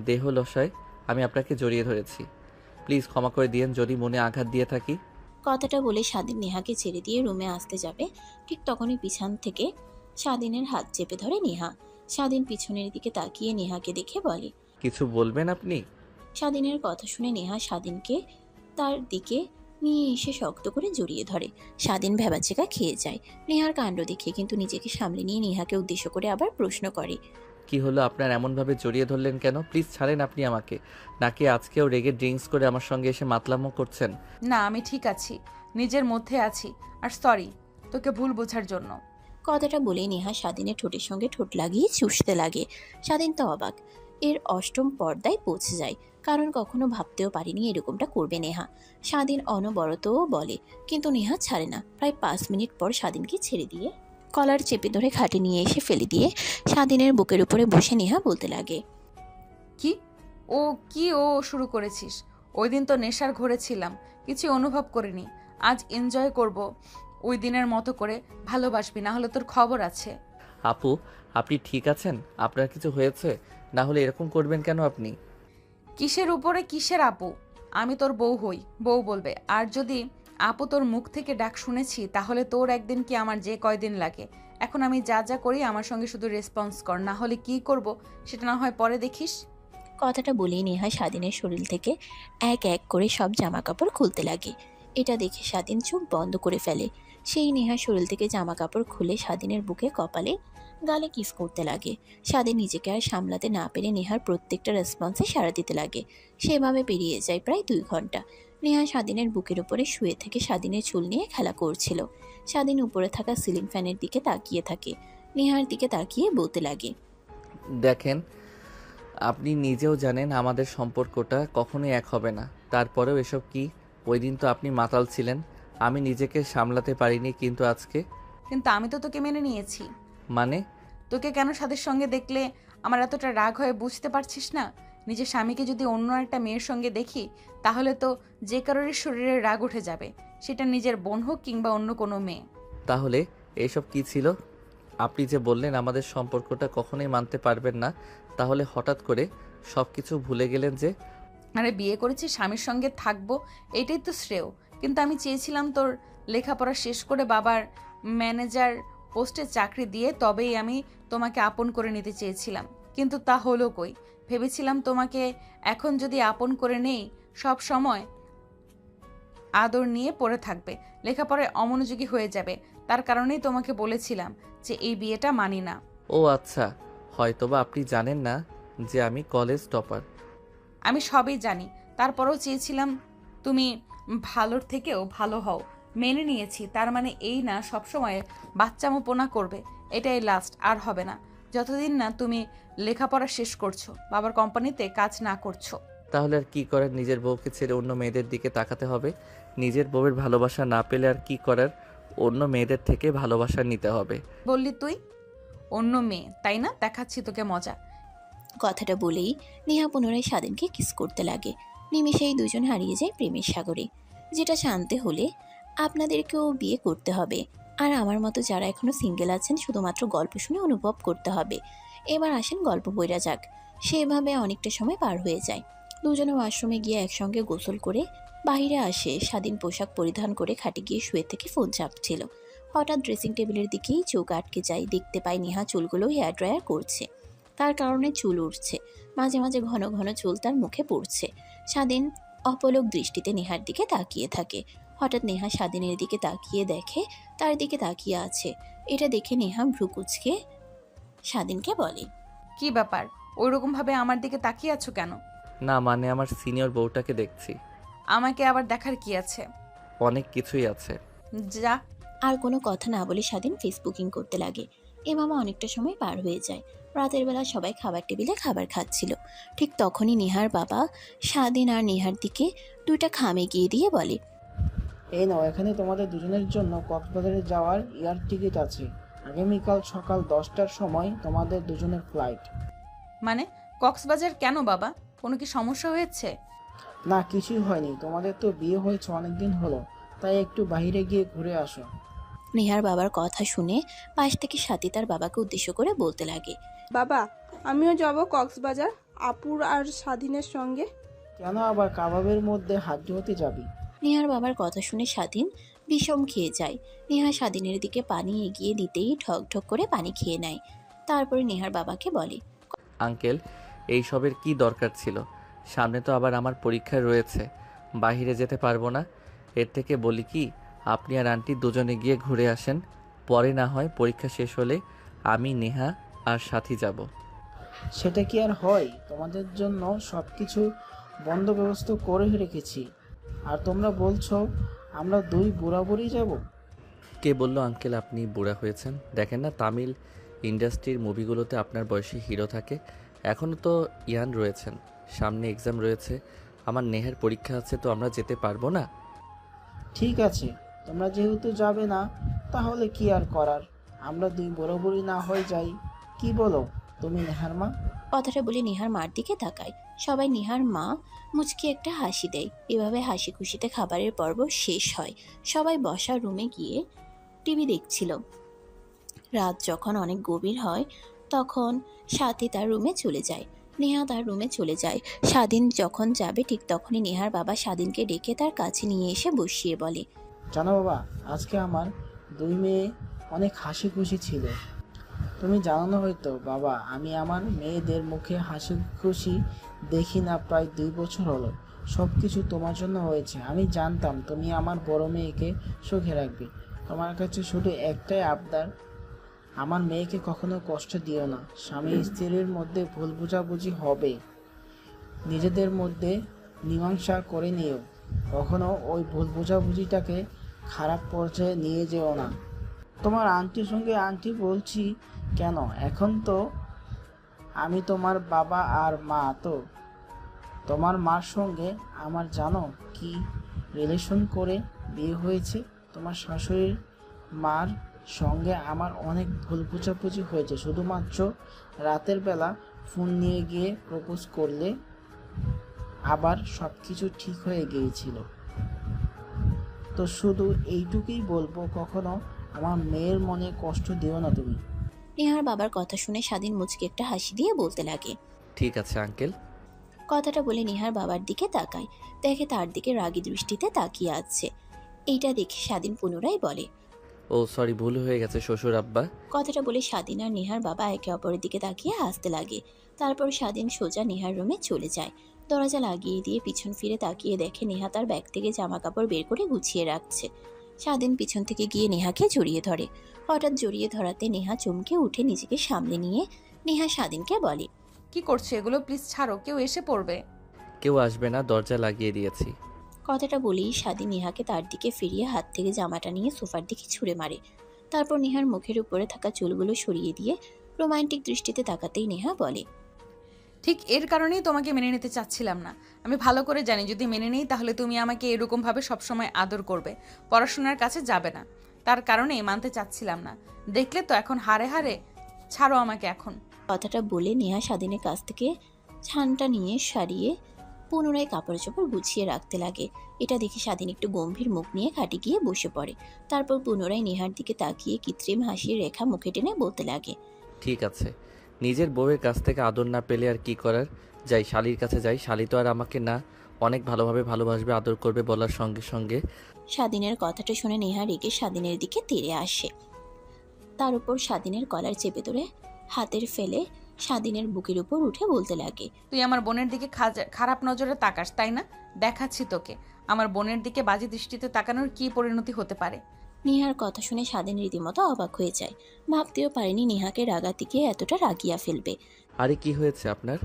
S2: দেহলসায় আমি আপনাকে জড়িয়ে ধরেছি। প্লিজ ক্ষমা করে দিয়েন যদি মনে আঘাত দিয়ে থাকি।
S3: কথাটা বলে স্বাধীন নেহাকে ছেড়ে দিয়ে রুমে আসতে যাবে, ঠিক তখনই পিছন থেকে স্বাধীনের হাত চেপে ধরে নেহা। স্বাধীন পিছনের দিকে তাকিয়ে নেহাকে দেখে বলে,
S2: কিছু বলবেন আপনি?
S3: স্বাধীনের কথা শুনে নেহা স্বাধীনকে তার দিকে নিয়ে এসে শক্ত করে জড়িয়ে ধরে। স্বাধীন ভ্যাবাচেকা খেয়ে যায় নেহার কাণ্ড দেখে, কিন্তু নিজেকে সামলে নিয়ে নেহাকে উদ্দেশ্য করে আবার প্রশ্ন করে,
S2: কি হলো আপনার, এমনভাবে জড়িয়ে ধরলেন কেন? প্লিজ ছাড়েন আপনি আমাকে। নাকি আজকেও রেগে ড্রিঙ্কস করে আমার সঙ্গে এসে মাতলামো করছেন?
S1: না, আমি ঠিক আছি, নিজের মধ্যে আছি। আর সরি তোকে ভুল বোঝার জন্য।
S3: কথাটা বলেই নেহা স্বাধীনের ঠোঁটের সঙ্গে ঠোঁট লাগিয়ে চুষতে লাগে। স্বাধীন তো অবাক, এর অষ্টম পর্দায় পৌঁছে যায়, কারণ কখনো ভাবতেও পারিনি এরকমটা করবে নেহা। স্বাধীন অনবরতও বলে, কিন্তু নেহা ছাড়ে না। প্রায় 5 মিনিট পর স্বাধীনকে ছেড়ে দিয়ে কলার চেপে ধরে খাটে নিয়ে এসে ফেলে দিয়ে স্বাধীনের বুকের উপরে বসে নেহা বলতে লাগে,
S1: কি ও শুরু করেছিস? ওই দিন তো নেশার ঘরে ছিলাম, কিছু অনুভব করিনি। আজ এনজয় করব, ওই দিনের মতো করে। ভালোবাসবি, না হলে তোর খবর আছে।
S2: আপু, আপনি ঠিক আছেন? আপনার কিছু হয়েছে? না হলে এরকম করবেন কেন আপনি?
S1: কিসের উপরে কিসের আপু? আমি তোর বউ হই, বউ বলবে। আর যদি আপু তোর মুখ থেকে ডাক শুনেছি, তাহলে তোর একদিন কি আমার যে কয়দিন লাগে। এখন আমি যা যা করি আমার সঙ্গে শুধু রেসপন্স কর, না হলে কি করব সেটা না হয় পরে দেখিস।
S3: কথাটা বলেই নেহা স্বাধীনের শরীর থেকে এক এক করে সব জামা কাপড় খুলতে লাগে। এটা দেখে স্বাধীন চোখ বন্ধ করে ফেলে। সেই নেহার শরীর থেকে জামা কাপড় খুলে স্বাধীনের বুকে, কপালে, গালে কিস করতে লাগে। স্বাধীন নিজেকে আর সামলাতে না পেরে নেহার প্রত্যেকটা রেসপন্সে সাড়া দিতে লাগে। সেভাবে পেরিয়ে যায় প্রায় 2 ঘন্টা। নেহা স্বাধীনের বুকের উপরে শুয়ে থেকে স্বাধীনের চুল নিয়ে খেলা করছিল। স্বাধীন উপরে থাকা সিলিং ফ্যানের দিকে তাকিয়ে থাকে। নেহার দিকে তাকিয়ে বলতে লাগে,
S2: দেখেন, আপনি নিজেও জানেন আমাদের সম্পর্কটা কখনোই এক হবে না। তারপরেও এসব কি? ওই দিন তো আপনি মাতাল ছিলেন, আমি নিজেকে সামলাতে পারিনি, কিন্তু আজকে?
S1: কিন্তু আমি তো তোকে মেনে নিয়েছি।
S2: মানে?
S1: তোকে কেন সাদের সঙ্গে দেখলে আমার এতটা রাগ হয় বুঝতে পারছিস না? নিজের স্বামীকে যদি অন্য একটা মেয়ের সঙ্গে দেখি, তাহলে তো যে কারোরই শরীরে রাগ উঠে যাবে, সেটা নিজের বোন হোক কিংবা অন্য কোনো মেয়ে।
S2: তাহলে এসব কি ছিল? আপনি যে বললেন আমাদের সম্পর্কটা কখনোই মানতে পারবেন না, তাহলে হঠাৎ করে সব কিছু ভুলে গেলেন যে?
S1: আরে বিয়ে করেছি, স্বামীর সঙ্গে থাকবো, এটাই তো শ্রেয়। কিন্তু আমি চেয়েছিলাম তোর লেখাপড়া শেষ করে বাবার ম্যানেজার পোস্টে চাকরি দিয়ে তবেই আমি তোমাকে আপন করে নিতে চেয়েছিলাম। কিন্তু তা হলো কই? ভেবেছিলাম তোমাকে এখন যদি আপন করে নেই, সব সময় আদর নিয়ে পড়ে থাকবে, লেখাপড়ায় অমনোযোগী হয়ে যাবে। তার কারণেই তোমাকে বলেছিলাম যে এই বিয়েটা মানি না।
S2: ও আচ্ছা, হয়তোবা আপনি জানেন না যে আমি কলেজ টপার।
S1: আমি সবই জানি, তারপরেও চেয়েছিলাম তুমি ভালোর থেকেও ভালো হও। মেনে নিয়েছি, তার মানে এই না সবসময় বাচ্চামোপনা করবে। এটাই লাস্ট, আর হবে না। যতদিন না তুমি লেখাপড়া শেষ করছো, বাবার কোম্পানিতে কাজ না করছো।
S2: তাহলে আর কি করার? নিজের বউকে ছেড়ে অন্য মেয়েদের দিকে তাকাতে হবে। নিজের বউয়ের ভালোবাসা না পেলে আর কি করার? অন্য মেয়েদের থেকে ভালোবাসা নিতে হবে।
S1: বললি তুই অন্য মেয়ে, তাই না? দেখাচ্ছি তোকে মজা।
S3: কথাটা বলেই নেহা পুনরায় স্বাধীনকে কিস করতে লাগে। নিমেষেই দুজন হারিয়ে যায় প্রেমের সাগরে। যেটা জানতে হলে আপনাদেরকেও বিয়ে করতে হবে। আর আমার মতো যারা এখনো সিঙ্গেল আছেন, শুধুমাত্র গল্প শুনে অনুভব করতে হবে। এবার আসেন গল্প বইরা যাক। সেভাবে অনেকটা সময় পার হয়ে যায়। দুজনে ওয়াশরুমে গিয়ে একসঙ্গে গোসল করে বাইরে আসে। স্বাধীন পোশাক পরিধান করে খাটে গিয়ে শুয়ে থেকে ফোন চাপছিল। হঠাৎ ড্রেসিং টেবিলের দিকেই চোখ আটকে যায়। দেখতে পায় নেহা চুলগুলো হেয়ার ড্রায়ার করছে। তার কারণে চুল উঠছে, মাঝে মাঝে ঘন ঘন চুল তার মুখে পড়ছে। স্বাধীন অপলক দৃষ্টিতে নেহার দিকে তাকিয়ে থাকে। হঠাৎ নেহা স্বাধীনের দিকে তাকিয়ে দেখে তার দিকে তাকিয়ে আছে। এটা দেখে নেহা ভ্রু কুঁচকে স্বাধীনকে বলে,
S1: কি ব্যাপার, ওইরকম ভাবে আমার দিকে তাকিয়ে আছো কেন?
S2: না মানে আমার সিনিয়র বউটাকে দেখছি।
S1: আমাকে আবার দেখার কি আছে?
S2: অনেক কিছুই আছে।
S1: যা।
S3: আর কোনো কথা না বলে স্বাধীন ফেসবুকিং করতে লাগে। এভাবে অনেকটা সময় পার হয়ে যায়। রাতের বেলা সবাই খাবার টেবিলে খাবার খাচ্ছিল। ঠিক তখনই নেহার বাবা স্বাধীন আর নেহার দিকে 2টা খাম এগিয়ে দিয়ে বলে,
S5: এই নাও, এখানে তোমাদের দুজনের জন্য কক্সবাজারে যাওয়ার এয়ার টিকিট আছে। আগামীকাল সকাল 10টার সময় তোমাদের দুজনের ফ্লাইট।
S1: মানে কক্সবাজার কেন বাবা? কোনো কি সমস্যা হয়েছে?
S5: না, কিছুই হয়নি। তোমাদের তো বিয়ে হয়েছে অনেকদিন হলো, তাই একটু বাইরে গিয়ে ঘুরে আসো।
S3: নেহার বাবার কথা শুনে পাশ থেকে সাথী তার বাবাকে উদ্দেশ্য করে বলতে লাগে।
S4: বাবা, আমিও যাব কক্সবাজার আপুর আর স্বাধীনের সঙ্গে।
S5: কেন আবার কাবাবের মধ্যে হাত ধুতে যাবি?
S3: নেহার বাবার কথা শুনে স্বাধীন বিষম খেয়ে যায়। নেহা স্বাধীনের দিকে পানি এগিয়ে দিতেই ঢক ঢক করে পানি খেয়ে নেয়। তারপরে নেহার বাবাকে বলে,
S2: আঙ্কেল, এইসবের কি দরকার ছিল? সামনে তো আবার আমার পরীক্ষা রয়েছে, বাইরে যেতে পারবো না। এর থেকে বলি কি, আপনি আর আন্টি দুজনে গিয়ে ঘুরে আসেন, পরে না হয় পরীক্ষা শেষ হলে আমি, নেহা আর সাথী যাব।
S5: সেটা কি আর হয়? তোমাদের জন্য সব কিছু বন্দোবস্ত করে রেখেছি, আর তোমরা বলছো আমরা দুই বুড়াবুড়ি যাব?
S2: কে বলল আঙ্কেল আপনি বুড়া হয়েছেন? দেখেন না তামিল ইন্ডাস্ট্রির মুভিগুলোতে আপনার বয়সী হিরো থাকে। এখনও তো ইয়ান রয়েছেন, সামনে এক্সাম রয়েছে, আমার নেহার পরীক্ষা আছে, তো আমরা যেতে পারবো না?
S5: ঠিক আছে, তোমরা যেহেতু যাবে না, তাহলে কি আর করার, আমরা দুই বুড়াবুড়ি না হয়ে যাই। কি বলো তুমি নেহার মা?
S3: কথাটা বলে নেহার মার দিকে তাকায়। সবাই নেহার মা মুচকি একটা হাসি দেয়। এভাবে হাসি খুশিতে খাবারের পর্ব শেষ হয়। সবাই বসার রুমে গিয়ে টিভি দেখছিল। রাত যখন অনেক গভীর হয় তখন সাথী তার রুমে চলে যায়। নেহা তার রুমে চলে যায়। স্বাধীন যখন যাবে ঠিক তখনই নেহার বাবা স্বাধীনকে ডেকে তার কাছে নিয়ে এসে বসিয়ে বলে,
S5: জানো বাবা, আজকে আমার দুই মেয়ে অনেক হাসি খুশি ছিল। তুমি জানো না হয়তো বাবা, আমি আমার মেয়েদের মুখে হাসি খুশি দেখি না প্রায় 2 বছর হলো। সব কিছু তোমার জন্য হয়েছে। আমি জানতাম তুমি আমার বড় মেয়েকে সুখে রাখবে। তোমার কাছে শুধু একটাই আবদার, আমার মেয়েকে কখনো কষ্ট দিও না। স্বামী স্ত্রীর মধ্যে ভুল বোঝাবুঝি হবে, নিজেদের মধ্যে মীমাংসা করে নিও। কখনো ওই ভুল বোঝাবুঝিটাকে খারাপ পর্যায়ে নিয়ে যেও না। তোমার আন্টির সঙ্গে আন্টি বলছি কেন, এখন তো আমি তোমার বাবা আর মা। তো তোমার মার সঙ্গে আমার জানো কি রিলেশন করে বিয়ে হয়েছে? তোমার শাশুড়ির মার সঙ্গে আমার অনেক ভুল বোঝাবুঝি হয়েছে, শুধুমাত্র রাতের বেলা ফোন নিয়ে গিয়ে প্রপোজ করলে আবার সব কিছু ঠিক হয়ে গিয়েছিল। তো শুধু এইটুকুই বলবো, কখনো আমার মেয়ের মনে কষ্ট দিও না তুমি।
S3: নেহার বাবার কথা শুনে স্বাধীন মুচকি একটা হাসি দিয়ে বলতে লাগে।
S2: ঠিক আছে আঙ্কেল।
S3: কথাটা বলে নেহার বাবার দিকে তাকায়, দেখে তার দিকে রাগী দৃষ্টিতে তাকিয়ে আছে। এইটা দেখে স্বাধীন পুনরায় বলে,
S2: ও সরি, ভুল হয়ে গেছে শ্বশুর আব্বা।
S3: কথাটা বলে স্বাধীন আর নেহার বাবা একে অপরের দিকে তাকিয়ে হাসতে লাগে। তারপর স্বাধীন সোজা নেহার রুমে চলে যায়। দরজা লাগিয়ে দিয়ে পিছন ফিরে তাকিয়ে দেখে নেহা তার ব্যাগ থেকে জামা কাপড় বের করে গুছিয়ে রাখছে। স্বাধীন পিছন থেকে গিয়ে নেহাকে জড়িয়ে ধরে। হঠাৎ জড়িয়ে ধরাতে নেহা চমকে উঠে নিজেকে সামলে নিয়ে নেহা স্বাধীনকে বলে,
S1: কি করছে এগুলো? প্লিজ ছাড়ো, কেউ এসে পড়বে।
S2: কেউ আসবে না, দরজা লাগিয়ে দিয়েছি।
S3: কথাটা বলেই স্বাধীন নেহাকে তার দিকে ফিরিয়ে হাত থেকে জামাটা নিয়ে সোফার দিকে ছুঁড়ে মারে। তারপর নেহার মুখের উপরে থাকা চুলগুলো সরিয়ে দিয়ে রোমান্টিক দৃষ্টিতে তাকাতেই নেহা বলে,
S1: ঠিক এর কারণেই তোমাকে মেনে নিতে চাচ্ছিলাম না। আমি ভালো করে জানি যদি মেনে নিই তাহলে তুমি আমাকে এরকমভাবে সবসময় আদর করবে, পড়াশোনার কাছে যাবে না। তার কারণেই মানতে চাচ্ছিলাম না। দেখলে তো এখন হারে হারে। ছাড়ো আমাকে এখন।
S3: কথাটা বলে নেহা স্বাধীনের কাছ থেকে ছানটা নিয়ে সারিয়ে পুনরায় কাপড় চোপড় গুছিয়ে রাখতে লাগে। এটা দেখে স্বাধীন একটু গম্ভীর মুখ নিয়ে খাটে গিয়ে বসে পড়ে। তারপর পুনরায় নেহার দিকে তাকিয়ে কৃত্রিম হাসির রেখা মুখে টেনে বলতে লাগে,
S2: ঠিক আছে, নিজের বউয়ের কাছ থেকে আদর না পেলে আর কি করার, যাই শালির কাছে যাই। শালি তো আর আমাকে না অনেক ভালোভাবে ভালোবাসবে, আদর করবে বলার সঙ্গে সঙ্গে।
S3: স্বাধীনের কথাটা শুনে নেহা রেগে স্বাধীনের দিকে তেড়ে আসে। তার উপর স্বাধীনের কলার চেপে ধরে হাতের ফেলে স্বাধীনের বুকের উপর উঠে বলতে লাগে,
S1: তুই আমার বোনের দিকে খারাপ নজরে তাকাস, তাই না? দেখাচ্ছি তোকে আমার বোনের দিকে বাজে দৃষ্টিতে তাকানোর কি পরিণতি হতে পারে।
S3: নেহার কথা শুনে স্বাধীন রীতিমতো অবাক হয়ে যায়। ভাবতেও পারেনি নেহাকে রাগাতে গিয়ে এতটা রাগিয়া ফেলবে।
S2: আরে কি হয়েছে আপনার?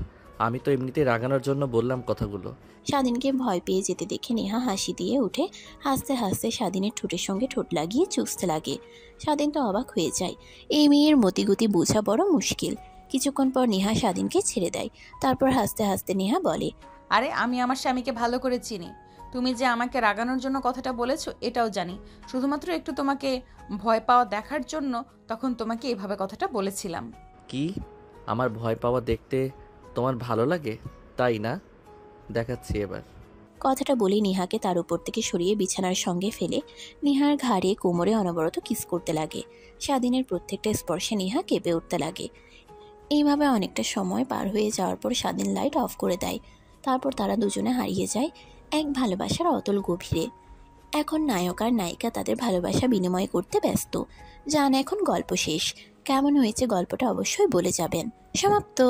S2: আমি তো এমনিতেই রাগানোর জন্য বললাম কথাগুলো।
S3: স্বাধীনকে ভয় পেয়ে যেতে দেখে নেহা হাসি দিয়ে উঠে হাসতে হাসতে স্বাধীনের ঠোঁটের সঙ্গে ঠোঁট লাগিয়ে চুষতে লাগে। স্বাধীন তো অবাক হয়ে যায়। এই মেয়ের মতিগতি বোঝা বড় মুশকিল। কিছুক্ষণ পর নেহা স্বাধীনকে ছেড়ে দেয়। তারপর হাসতে হাসতে নেহা বলে,
S1: আরে আমি আমার স্বামীকে ভালো করে চিনি। তুমি যে আমাকে রাগানোর জন্য কথাটা বলেছো এটাও জানি। শুধুমাত্র একটু তোমাকে ভয় পাওয়া দেখার জন্য তখন তোমাকে এভাবে কথাটা বলেছিলাম।
S2: কি আমার ভয় পাওয়া দেখতে তোমার ভালো লাগে, তাই না? দেখাচ্ছি এবার।
S3: কথাটা বলে নিহাকে তার উপর থেকে সরিয়ে বিছানার সঙ্গে ফেলে নিহার ঘাড়ে কোমরে অনবরত কিস করতে লাগে। স্বাধীনের প্রত্যেকটা স্পর্শে নিহা কেঁপে উঠতে লাগে। এইভাবে অনেকটা সময় পার হয়ে যাওয়ার পর স্বাধীন লাইট অফ করে দেয়। তারপর তারা দুজনে হারিয়ে যায় এক ভালোবাসার অতল গভীরে। এখন নায়ক আর নায়িকা তাদের ভালোবাসা বিনিময় করতে ব্যস্ত। জান এখন গল্প শেষ। কেমন হয়েছে গল্পটা অবশ্যই বলে যাবেন। সমাপ্ত।